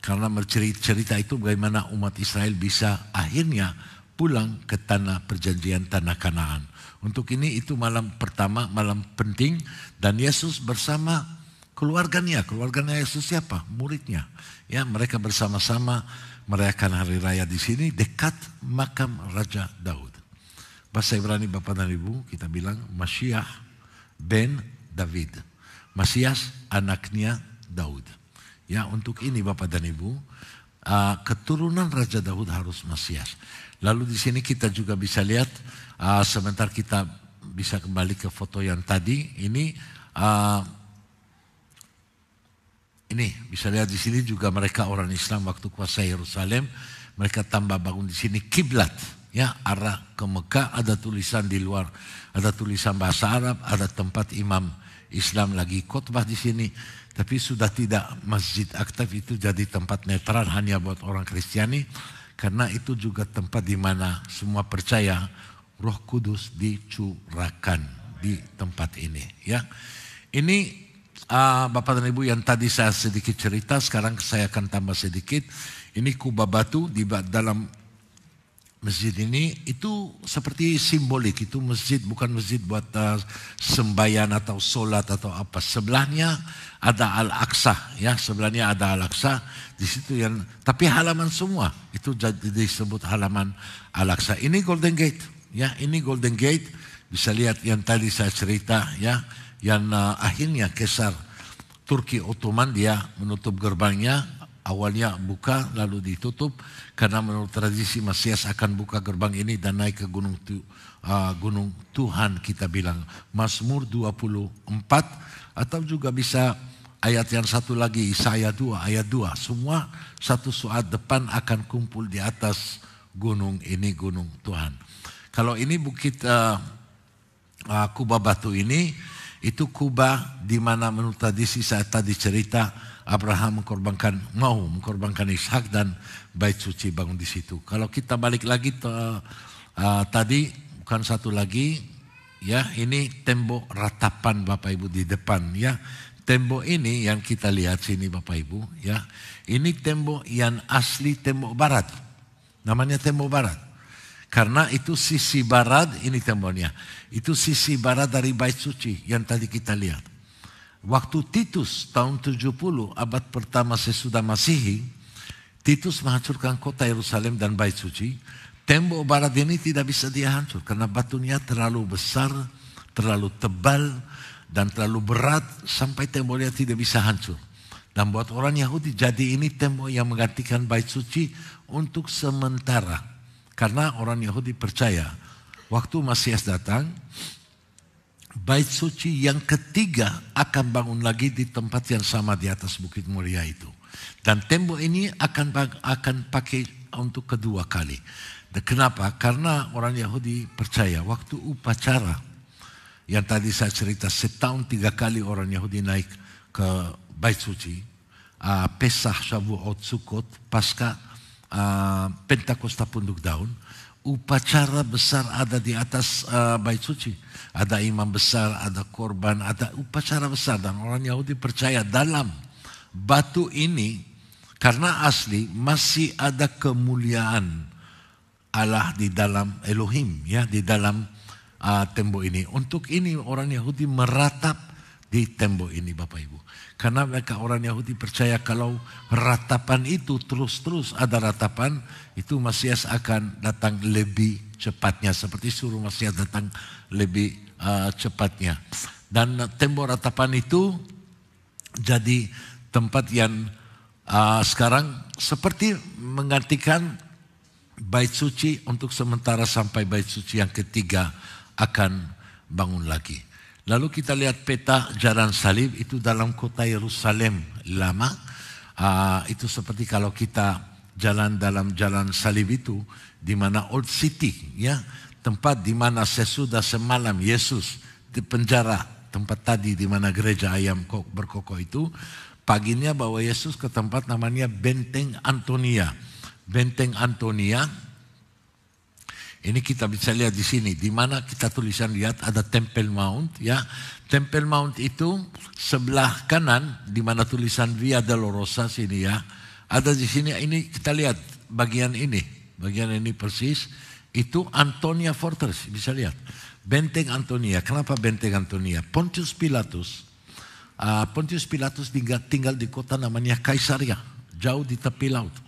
karena cerita itu bagaimana umat Israel bisa akhirnya pulang ke tanah perjanjian, tanah Kanaan. Untuk ini itu malam pertama, malam penting, dan Yesus bersama keluarganya. Keluarganya Yesus siapa? Muridnya. Ya, mereka bersama-sama merayakan hari raya di sini dekat makam Raja Daud. Bahasa Ibrani Bapak dan Ibu kita bilang Mashiach ben David. Masias anaknya Daud. Ya, untuk ini Bapak dan Ibu, keturunan Raja Daud harus Masias. Lalu di sini kita juga bisa lihat, sebentar kita bisa kembali ke foto yang tadi. Ini bisa lihat di sini juga mereka orang Islam waktu kuasa Yerusalem, mereka tambah bangun di sini kiblat, ya, arah ke Mekah. Ada tulisan di luar, ada tulisan bahasa Arab, ada tempat imam Islam lagi khotbah di sini. Tapi sudah tidak Masjid Aqtab, itu jadi tempat netral hanya buat orang Kristiani. Karena itu juga tempat di mana semua percaya Roh Kudus dicurahkan di tempat ini. Ya, ini Bapak dan Ibu yang tadi saya sedikit cerita, sekarang saya akan tambah sedikit. Ini kubah batu di dalam masjid ini itu seperti simbolik. Itu masjid, bukan masjid buat sembahyang atau solat atau apa. Sebelahnya ada Al-Aqsa, ya, sebelahnya ada Al-Aqsa. Di situ yang, tapi halaman semua itu jadi disebut halaman Al-Aqsa. Ini Golden Gate, ya, ini Golden Gate. Bisa lihat yang tadi saya cerita, ya, yang akhirnya Kaisar Turki Ottoman dia menutup gerbangnya. Awalnya buka lalu ditutup karena menurut tradisi Masias akan buka gerbang ini dan naik ke gunung Tuhan, kita bilang Mazmur 24, atau juga bisa ayat yang satu lagi Yesaya 2 ayat 2. Semua satu saat depan akan kumpul di atas gunung ini, gunung Tuhan. Kalau ini bukit kubah batu ini, itu kubah di mana menurut tradisi saya tadi cerita Abraham mau mengkorbankan Ishak dan bait suci bangun di situ. Kalau kita balik lagi tadi bukan satu lagi ya, ini tembok ratapan Bapak Ibu di depan ya. Tembok ini yang kita lihat sini Bapak Ibu ya. Ini tembok yang asli tembok barat. Namanya tembok barat. Karena itu sisi barat, ini temboknya. Itu sisi barat dari bait suci yang tadi kita lihat. Waktu Titus tahun 70 abad pertama sesudah Masehi, Titus menghancurkan kota Yerusalem dan bait suci. Tembok barat ini tidak bisa dia hancur karena batunya terlalu besar, terlalu tebal, dan terlalu berat sampai temboknya tidak bisa hancur. Dan buat orang Yahudi jadi ini tembok yang menggantikan bait suci untuk sementara. Karena orang Yahudi percaya waktu Mesias datang, bait suci yang ketiga akan bangun lagi di tempat yang sama di atas Bukit Moria itu. Dan tembok ini akan pakai untuk kedua kali. Dan kenapa? Karena orang Yahudi percaya waktu upacara yang tadi saya cerita setahun 3 kali orang Yahudi naik ke bait suci, Pesach, Shavuot, Sukkot, Paskah, Pentakosta Punduk Daun, upacara besar ada di atas bait suci. Ada imam besar, ada korban, ada upacara besar. Dan orang Yahudi percaya dalam batu ini, karena asli masih ada kemuliaan Allah di dalam Elohim, ya, di dalam tembok ini. Untuk ini orang Yahudi meratap di tembok ini Bapak Ibu. Karena mereka orang Yahudi percaya kalau ratapan itu terus-terus ada ratapan, itu Mesias akan datang lebih cepatnya. Seperti suruh Mesias datang lebih cepatnya. Dan tembok ratapan itu jadi tempat yang sekarang seperti menggantikan bait suci untuk sementara sampai bait suci yang ketiga akan bangun lagi. Lalu kita lihat peta jalan salib itu dalam kota Yerusalem lama. Itu seperti kalau kita jalan dalam jalan salib itu di mana Old City, ya, tempat di mana sesudah semalam Yesus di penjara, tempat tadi di mana gereja ayam berkokok itu, paginya bawa Yesus ke tempat namanya Benteng Antonia. Benteng Antonia. Ini kita bisa lihat di sini, di mana kita tulisan lihat ada Temple Mount, ya. Temple Mount itu sebelah kanan, di mana tulisan Via Dolorosa sini, ya. Ada di sini, ini kita lihat bagian ini persis itu Antonia Fortress, bisa lihat. Benteng Antonia. Kenapa Benteng Antonia? Pontius Pilatus tinggal di kota namanya Kaisaria, jauh di tepi laut.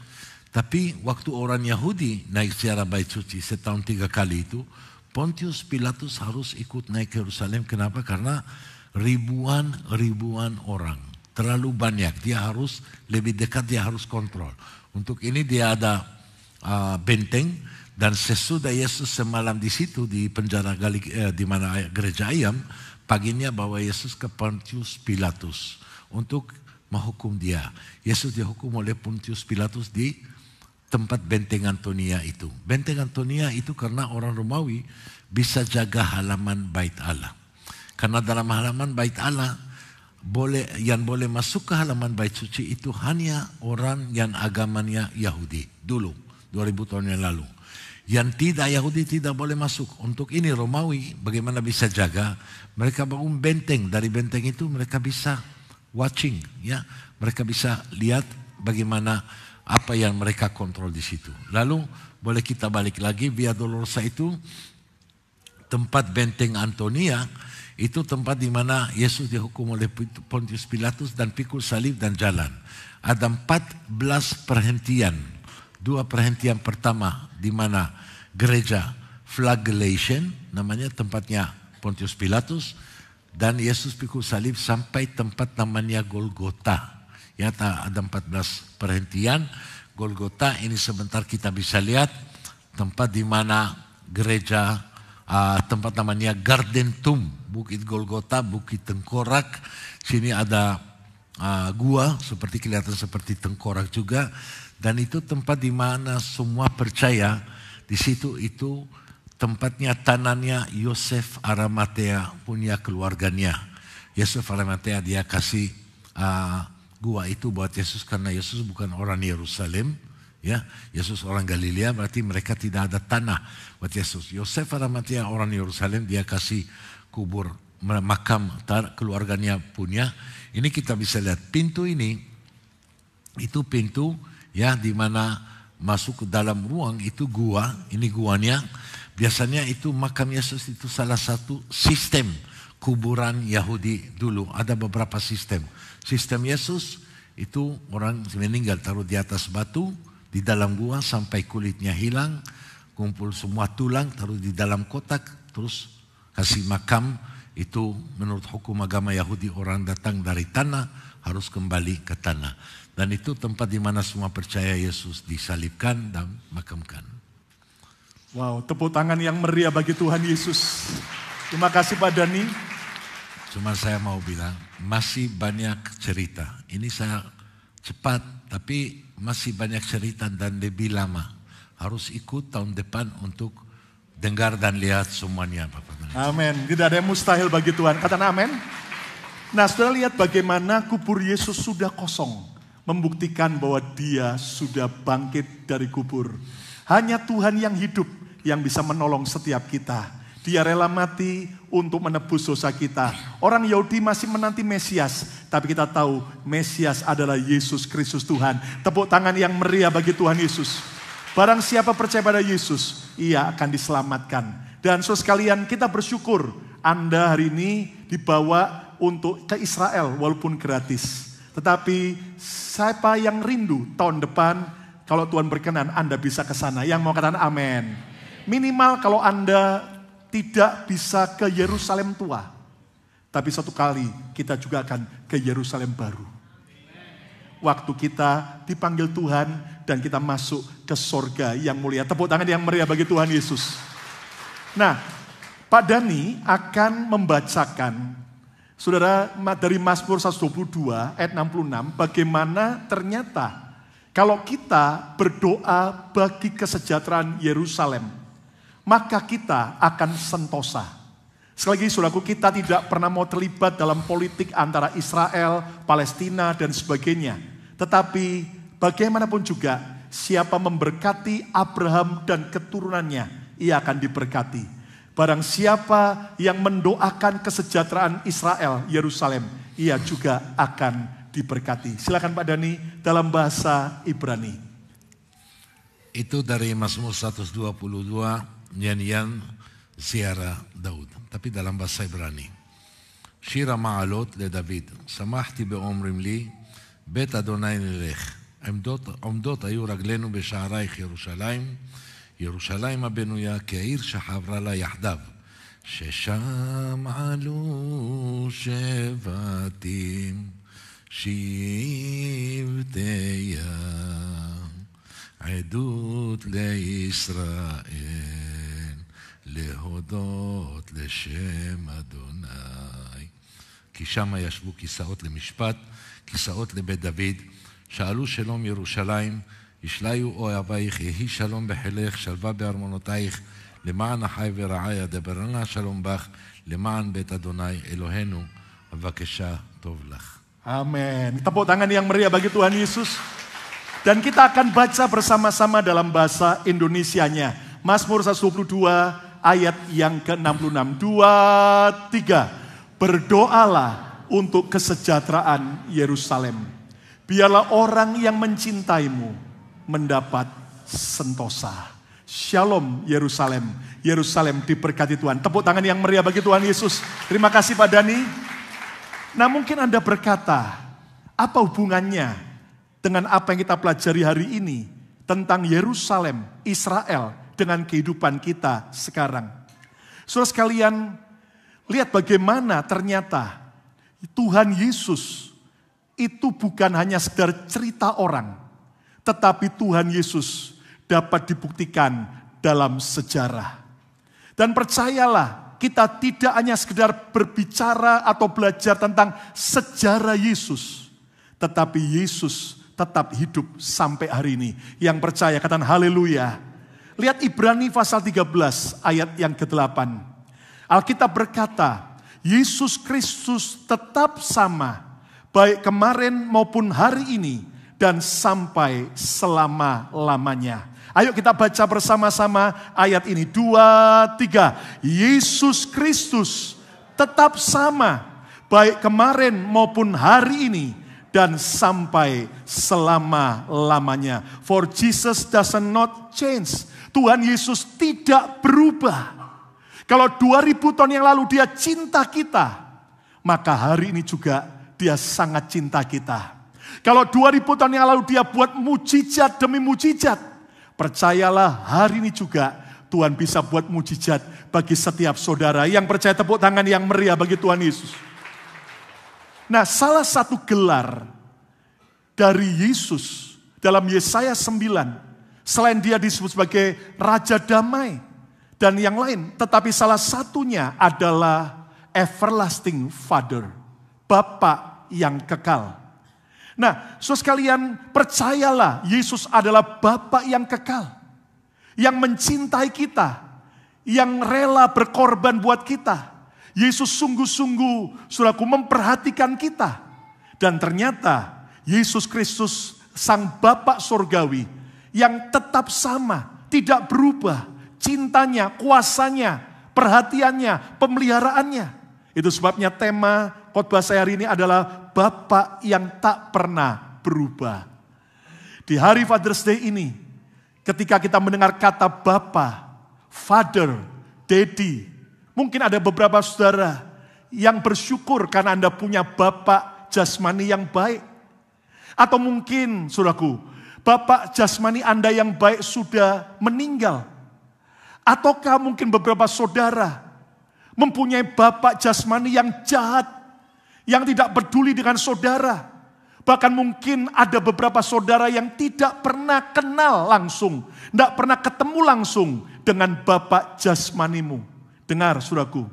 Tapi waktu orang Yahudi naik ziarah bait suci setahun 3 kali itu, Pontius Pilatus harus ikut naik ke Yerusalem. Kenapa? Karena ribuan orang, terlalu banyak. Dia harus lebih dekat, dia harus kontrol. Untuk ini dia ada benteng, dan sesudah Yesus semalam di situ di penjara di mana gereja ayam, paginya bawa Yesus ke Pontius Pilatus untuk menghukum dia. Yesus dihukum oleh Pontius Pilatus di tempat Benteng Antonia itu. Benteng Antonia itu karena orang Romawi bisa jaga halaman bait Allah. Karena dalam halaman bait Allah yang boleh masuk ke halaman bait suci itu hanya orang yang agamanya Yahudi dulu, 2000 tahun yang lalu. Yang tidak Yahudi tidak boleh masuk. Untuk ini Romawi bagaimana bisa jaga? Mereka bangun benteng. Dari benteng itu mereka bisa watching, ya. Mereka bisa lihat bagaimana apa yang mereka kontrol di situ. Lalu boleh kita balik lagi, Via Dolorosa itu tempat Benteng Antonia, itu tempat di mana Yesus dihukum oleh Pontius Pilatus dan pikul salib dan jalan. Ada 14 perhentian. 2 perhentian pertama di mana gereja flagellation, namanya tempatnya Pontius Pilatus, dan Yesus pikul salib sampai tempat namanya Golgota. Ya, ada 14 perhentian. Golgota ini sebentar kita bisa lihat tempat di mana gereja, tempat namanya Garden Tomb, Bukit Golgota, Bukit Tengkorak. Sini ada gua seperti kelihatan seperti tengkorak juga, dan itu tempat di mana semua percaya di situ itu tempatnya tanahnya Yosef Arimatea punya keluarganya. Yosef Arimatea dia kasih gua itu buat Yesus karena Yesus bukan orang Yerusalem, ya. Yesus orang Galilea, berarti mereka tidak ada tanah buat Yesus. Yosef Arimatea orang Yerusalem, dia kasih kubur makam keluarganya punya. Ini kita bisa lihat pintu ini, itu pintu ya di mana masuk ke dalam ruang itu gua, ini guanya. Biasanya itu makam Yesus itu salah satu sistem kuburan Yahudi dulu. Ada beberapa sistem. Sistem Yesus itu orang meninggal taruh di atas batu di dalam gua sampai kulitnya hilang, kumpul semua tulang taruh di dalam kotak, terus kasih makam. Itu menurut hukum agama Yahudi, orang datang dari tanah harus kembali ke tanah. Dan itu tempat di mana semua percaya Yesus disalibkan dan makamkan. Wow, tepuk tangan yang meriah bagi Tuhan Yesus. Terima kasih Pak Dhani. Cuma saya mau bilang, masih banyak cerita. Ini saya cepat, tapi masih banyak cerita dan lebih lama. Harus ikut tahun depan untuk dengar dan lihat semuanya, Bapak. Amin. Tidak ada yang mustahil bagi Tuhan. Katakan amin. Nah, sudah lihat bagaimana kubur Yesus sudah kosong. Membuktikan bahwa dia sudah bangkit dari kubur. Hanya Tuhan yang hidup yang bisa menolong setiap kita. Dia rela mati untuk menebus dosa kita. Orang Yahudi masih menanti Mesias. Tapi kita tahu Mesias adalah Yesus Kristus Tuhan. Tepuk tangan yang meriah bagi Tuhan Yesus. Barang siapa percaya pada Yesus, ia akan diselamatkan. Dan saudara sekalian, kita bersyukur Anda hari ini dibawa untuk ke Israel walaupun gratis. Tetapi siapa yang rindu tahun depan, kalau Tuhan berkenan Anda bisa ke sana. Yang mau katakan amin. Minimal kalau Anda tidak bisa ke Yerusalem tua, tapi suatu kali kita juga akan ke Yerusalem baru. Waktu kita dipanggil Tuhan dan kita masuk ke sorga yang mulia. Tepuk tangan yang meriah bagi Tuhan Yesus. Nah, Pak Dhani akan membacakan, saudara, dari Mazmur 122 ayat 66, bagaimana ternyata kalau kita berdoa bagi kesejahteraan Yerusalem, maka kita akan sentosa. Sekali lagi, saudaraku, kita tidak pernah mau terlibat dalam politik antara Israel, Palestina, dan sebagainya. Tetapi bagaimanapun juga, siapa memberkati Abraham dan keturunannya, ia akan diberkati. Barang siapa yang mendoakan kesejahteraan Israel, Yerusalem, ia juga akan diberkati. Silakan Pak Dhani dalam bahasa Ibrani. Itu dari Mazmur 122, nyanyian ziarah Daud. Tapi dalam bahasa Ibrani. Shira ma'alot le David. Samahti be'omrim li, bet Adonai nilech. עומדות היו רגלינו בשערייך ירושלים, ירושלים הבנויה כעיר שחברה לה יחדיו, ששם עלו שבטים שבטי עדות לישראל, להודות לשם אדוני. כי שם ישבו כיסאות למשפט, כיסאות לבית דוד, שאלו שלום ירושלים, ישליו אוהבייך, יהי שלום בחילך, שלווה בארמונותייך, למען החי ורעי אדברנה שלום בך, למען בית אדוני אלוהינו, בבקשה טוב לך. Amin. Tepuk tangan yang meriah bagi Tuhan Yesus. Dan kita akan baca bersama-sama dalam bahasa Indonesianya. Mazmur 122 ayat yang ke-66. 2, 3. Berdoalah untuk kesejahteraan Yerusalem. Biarlah orang yang mencintaimu mendapat sentosa. Shalom Yerusalem. Yerusalem diberkati Tuhan. Tepuk tangan yang meriah bagi Tuhan Yesus. Terima kasih Pak Dhani. Nah, mungkin Anda berkata, apa hubungannya dengan apa yang kita pelajari hari ini tentang Yerusalem, Israel, dengan kehidupan kita sekarang? Saudara sekalian, lihat bagaimana ternyata Tuhan Yesus itu bukan hanya sekedar cerita orang, tetapi Tuhan Yesus dapat dibuktikan dalam sejarah. Dan percayalah, kita tidak hanya sekedar berbicara atau belajar tentang sejarah Yesus, tetapi Yesus tetap hidup sampai hari ini. Yang percaya katakan haleluya. Lihat Ibrani pasal 13 ayat yang ke-8. Alkitab berkata, Yesus Kristus tetap sama, baik kemarin maupun hari ini, dan sampai selama-lamanya. Ayo kita baca bersama-sama ayat ini. 2, 3. Yesus Kristus tetap sama, baik kemarin maupun hari ini, dan sampai selama-lamanya. For Jesus does not change. Tuhan Yesus tidak berubah. Kalau 2000 tahun yang lalu dia cinta kita, maka hari ini juga dia sangat cinta kita. Kalau 2000 tahun yang lalu dia buat mujizat demi mujizat, percayalah hari ini juga Tuhan bisa buat mujizat bagi setiap saudara. Yang percaya tepuk tangan yang meriah bagi Tuhan Yesus. Nah, salah satu gelar dari Yesus dalam Yesaya 9, selain dia disebut sebagai Raja Damai dan yang lain, tetapi salah satunya adalah Everlasting Father, Bapa yang kekal. Nah, saudara sekalian, percayalah Yesus adalah Bapa yang kekal, yang mencintai kita, yang rela berkorban buat kita. Yesus sungguh-sungguh, saudaraku, memperhatikan kita. Dan ternyata Yesus Kristus, Sang Bapa Surgawi, yang tetap sama, tidak berubah. Cintanya, kuasanya, perhatiannya, pemeliharaannya. Itu sebabnya tema khotbah saya hari ini adalah Bapa yang tak pernah berubah. Di hari Father's Day ini, ketika kita mendengar kata Bapa, Father, Daddy, mungkin ada beberapa saudara yang bersyukur karena Anda punya bapak jasmani yang baik. Atau mungkin, saudaraku, bapak jasmani Anda yang baik sudah meninggal. Ataukah mungkin beberapa saudara mempunyai bapak jasmani yang jahat, yang tidak peduli dengan saudara. Bahkan mungkin ada beberapa saudara yang tidak pernah kenal langsung, tidak pernah ketemu langsung dengan bapak jasmanimu. Dengar, saudaraku,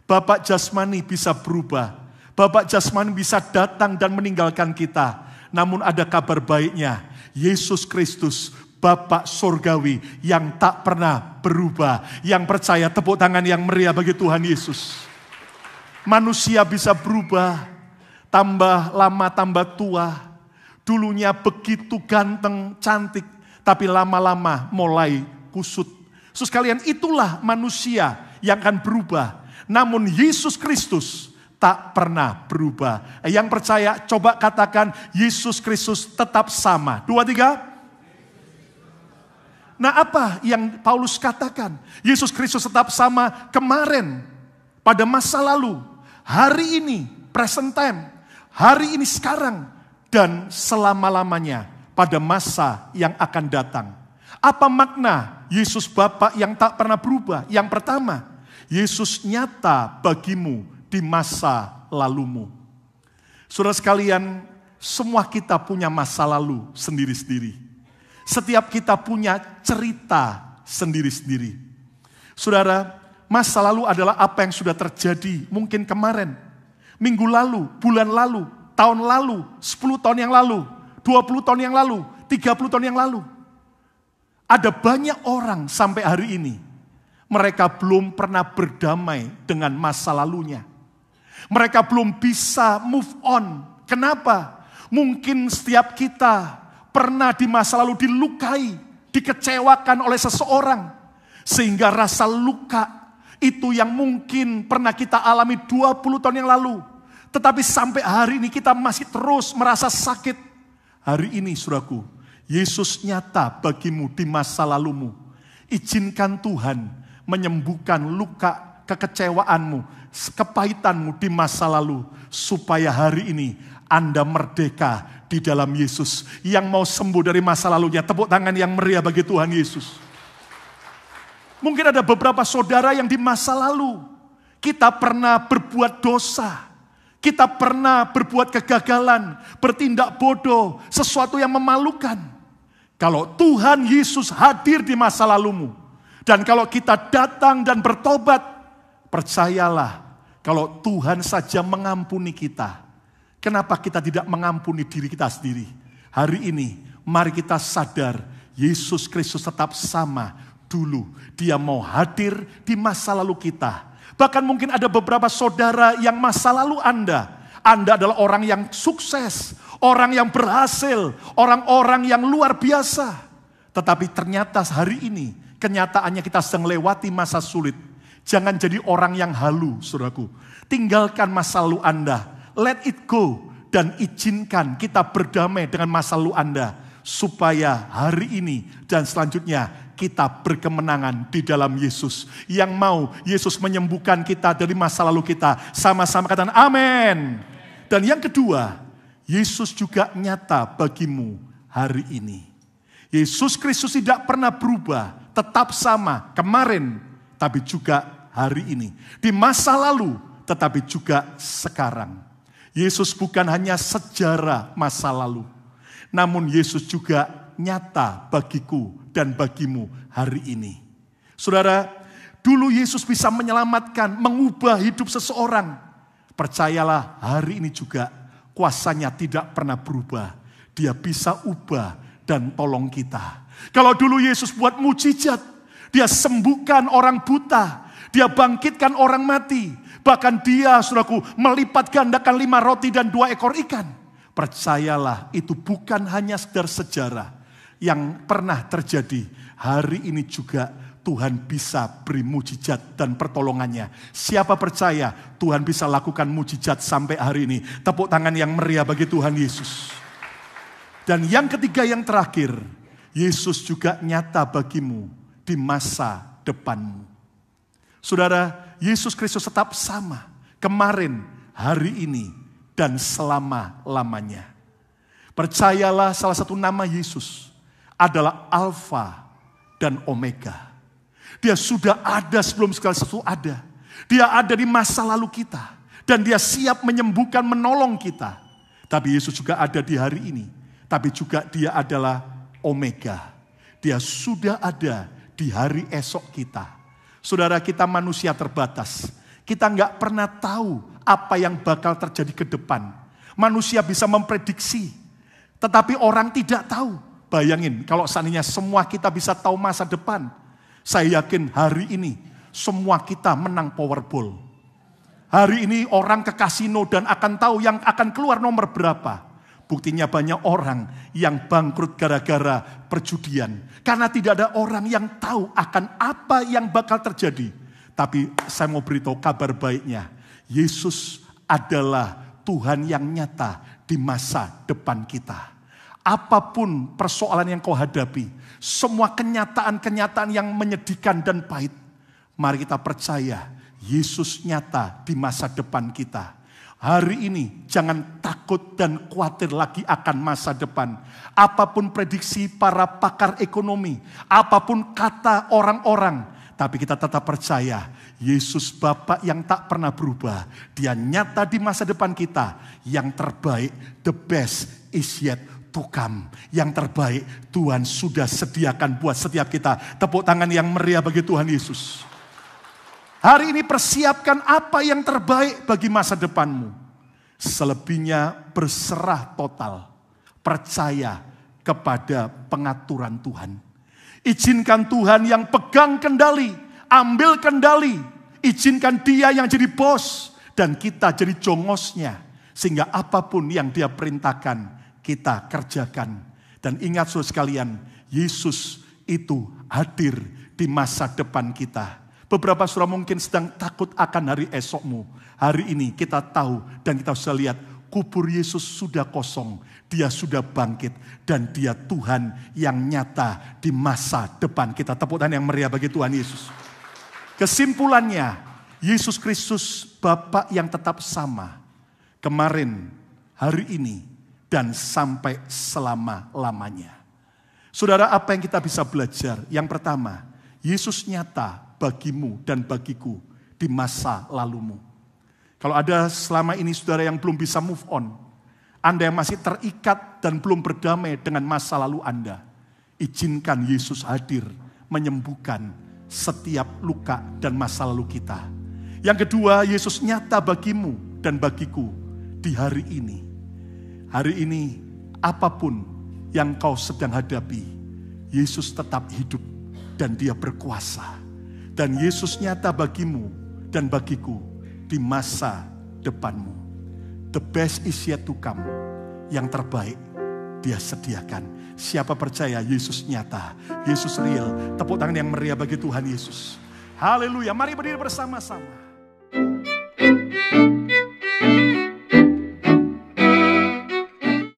bapak jasmani bisa berubah. Bapak jasmani bisa datang dan meninggalkan kita. Namun ada kabar baiknya, Yesus Kristus, Bapa Surgawi yang tak pernah berubah. Yang percaya tepuk tangan yang meriah bagi Tuhan Yesus. Manusia bisa berubah, tambah lama tambah tua. Dulunya begitu ganteng, cantik, tapi lama-lama mulai kusut. Saudara sekalian, itulah manusia yang akan berubah. Namun Yesus Kristus tak pernah berubah. Yang percaya coba katakan Yesus Kristus tetap sama. 2, 3. Nah, apa yang Paulus katakan? Yesus Kristus tetap sama kemarin, pada masa lalu, hari ini, present time, hari ini sekarang, dan selama-lamanya pada masa yang akan datang. Apa makna Yesus Bapa yang tak pernah berubah? Yang pertama, Yesus nyata bagimu di masa lalumu. Saudara sekalian, semua kita punya masa lalu sendiri-sendiri. Setiap kita punya cerita sendiri-sendiri. Saudara, masa lalu adalah apa yang sudah terjadi mungkin kemarin, minggu lalu, bulan lalu, tahun lalu, 10 tahun yang lalu, 20 tahun yang lalu, 30 tahun yang lalu. Ada banyak orang sampai hari ini, mereka belum pernah berdamai dengan masa lalunya. Mereka belum bisa move on. Kenapa? Mungkin setiap kita pernah di masa lalu dilukai, dikecewakan oleh seseorang. Sehingga rasa luka itu yang mungkin pernah kita alami 20 tahun yang lalu. Tetapi sampai hari ini kita masih terus merasa sakit. Hari ini, saudaraku, Yesus nyata bagimu di masa lalumu. Izinkan Tuhan menyembuhkan luka kekecewaanmu, kepahitanmu di masa lalu. Supaya hari ini Anda merdeka di dalam Yesus. Yang mau sembuh dari masa lalunya, tepuk tangan yang meriah bagi Tuhan Yesus. Mungkin ada beberapa saudara yang di masa lalu kita pernah berbuat dosa. Kita pernah berbuat kegagalan, bertindak bodoh, sesuatu yang memalukan. Kalau Tuhan Yesus hadir di masa lalumu, dan kalau kita datang dan bertobat, percayalah, kalau Tuhan saja mengampuni kita, kenapa kita tidak mengampuni diri kita sendiri? Hari ini, mari kita sadar, Yesus Kristus tetap sama, dulu. Dia mau hadir di masa lalu kita. Bahkan mungkin ada beberapa saudara yang masa lalu Anda adalah orang yang sukses, orang yang berhasil, orang-orang yang luar biasa. Tetapi ternyata hari ini, kenyataannya kita sedang lewati masa sulit. Jangan jadi orang yang halu, saudaraku. Tinggalkan masa lalu Anda, let it go. Dan izinkan kita berdamai dengan masa lalu Anda. Supaya hari ini dan selanjutnya kita berkemenangan di dalam Yesus. Yang mau Yesus menyembuhkan kita dari masa lalu kita. Sama-sama katakan amin. Dan yang kedua, Yesus juga nyata bagimu hari ini. Yesus Kristus tidak pernah berubah. Tetap sama kemarin, tapi juga hari ini. Di masa lalu, tetapi juga sekarang. Yesus bukan hanya sejarah masa lalu. Namun Yesus juga nyata bagiku dan bagimu hari ini. Saudara, dulu Yesus bisa menyelamatkan, mengubah hidup seseorang. Percayalah hari ini juga kuasanya tidak pernah berubah. Dia bisa ubah dan tolong kita. Kalau dulu Yesus buat mujizat, dia sembuhkan orang buta, dia bangkitkan orang mati. Bahkan dia, saudaraku, melipat gandakan 5 roti dan 2 ekor ikan. Percayalah, itu bukan hanya sekedar sejarah yang pernah terjadi. Hari ini juga Tuhan bisa beri mujizat dan pertolongannya. Siapa percaya Tuhan bisa lakukan mujizat sampai hari ini? Tepuk tangan yang meriah bagi Tuhan Yesus. Dan yang ketiga, yang terakhir, Yesus juga nyata bagimu di masa depanmu. Saudara, Yesus Kristus tetap sama kemarin, hari ini, dan selama-lamanya. Percayalah, salah satu nama Yesus adalah Alfa dan Omega. Dia sudah ada sebelum segala sesuatu ada. Dia ada di masa lalu kita. Dan dia siap menyembuhkan, menolong kita. Tapi Yesus juga ada di hari ini. Tapi juga dia adalah Omega. Dia sudah ada di hari esok kita. Saudara, kita manusia terbatas. Kita nggak pernah tahu apa yang bakal terjadi ke depan. Manusia bisa memprediksi, tetapi orang tidak tahu. Bayangin kalau seandainya semua kita bisa tahu masa depan. Saya yakin hari ini semua kita menang Powerball. Hari ini orang ke kasino dan akan tahu yang akan keluar nomor berapa. Buktinya banyak orang yang bangkrut gara-gara perjudian. Karena tidak ada orang yang tahu akan apa yang bakal terjadi. Tapi saya mau beritahu kabar baiknya. Yesus adalah Tuhan yang nyata di masa depan kita. Apapun persoalan yang kau hadapi, semua kenyataan-kenyataan yang menyedihkan dan pahit, mari kita percaya Yesus nyata di masa depan kita. Hari ini jangan takut dan khawatir lagi akan masa depan. Apapun prediksi para pakar ekonomi, apapun kata orang-orang, tapi kita tetap percaya Yesus Bapa yang tak pernah berubah. Dia nyata di masa depan kita. Yang terbaik, the best is yet to come. Yang terbaik Tuhan sudah sediakan buat setiap kita. Tepuk tangan yang meriah bagi Tuhan Yesus. Hari ini persiapkan apa yang terbaik bagi masa depanmu. Selebihnya berserah total. Percaya kepada pengaturan Tuhan. Izinkan Tuhan yang pegang kendali. Ambil kendali. Izinkan dia yang jadi bos. Dan kita jadi jongosnya. Sehingga apapun yang dia perintahkan, kita kerjakan. Dan ingat saudara sekalian, Yesus itu hadir di masa depan kita. Beberapa saudara mungkin sedang takut akan hari esokmu. Hari ini kita tahu dan kita sudah lihat kubur Yesus sudah kosong. Dia sudah bangkit dan dia Tuhan yang nyata di masa depan kita. Tepuk tangan yang meriah bagi Tuhan Yesus. Kesimpulannya, Yesus Kristus Bapa yang tetap sama. Kemarin, hari ini, dan sampai selama-lamanya. Saudara, apa yang kita bisa belajar? Yang pertama, Yesus nyata bagimu dan bagiku di masa lalumu. Kalau ada selama ini saudara yang belum bisa move on, Anda yang masih terikat dan belum berdamai dengan masa lalu Anda, izinkan Yesus hadir menyembuhkan setiap luka dan masa lalu kita. Yang kedua, Yesus nyata bagimu dan bagiku di hari ini. Hari ini, apapun yang kau sedang hadapi, Yesus tetap hidup. dan dia berkuasa. Dan Yesus nyata bagimu dan bagiku di masa depanmu. The best is yet to come. Yang terbaik dia sediakan. Siapa percaya Yesus nyata, Yesus real. Tepuk tangan yang meriah bagi Tuhan Yesus. Haleluya, mari berdiri bersama-sama.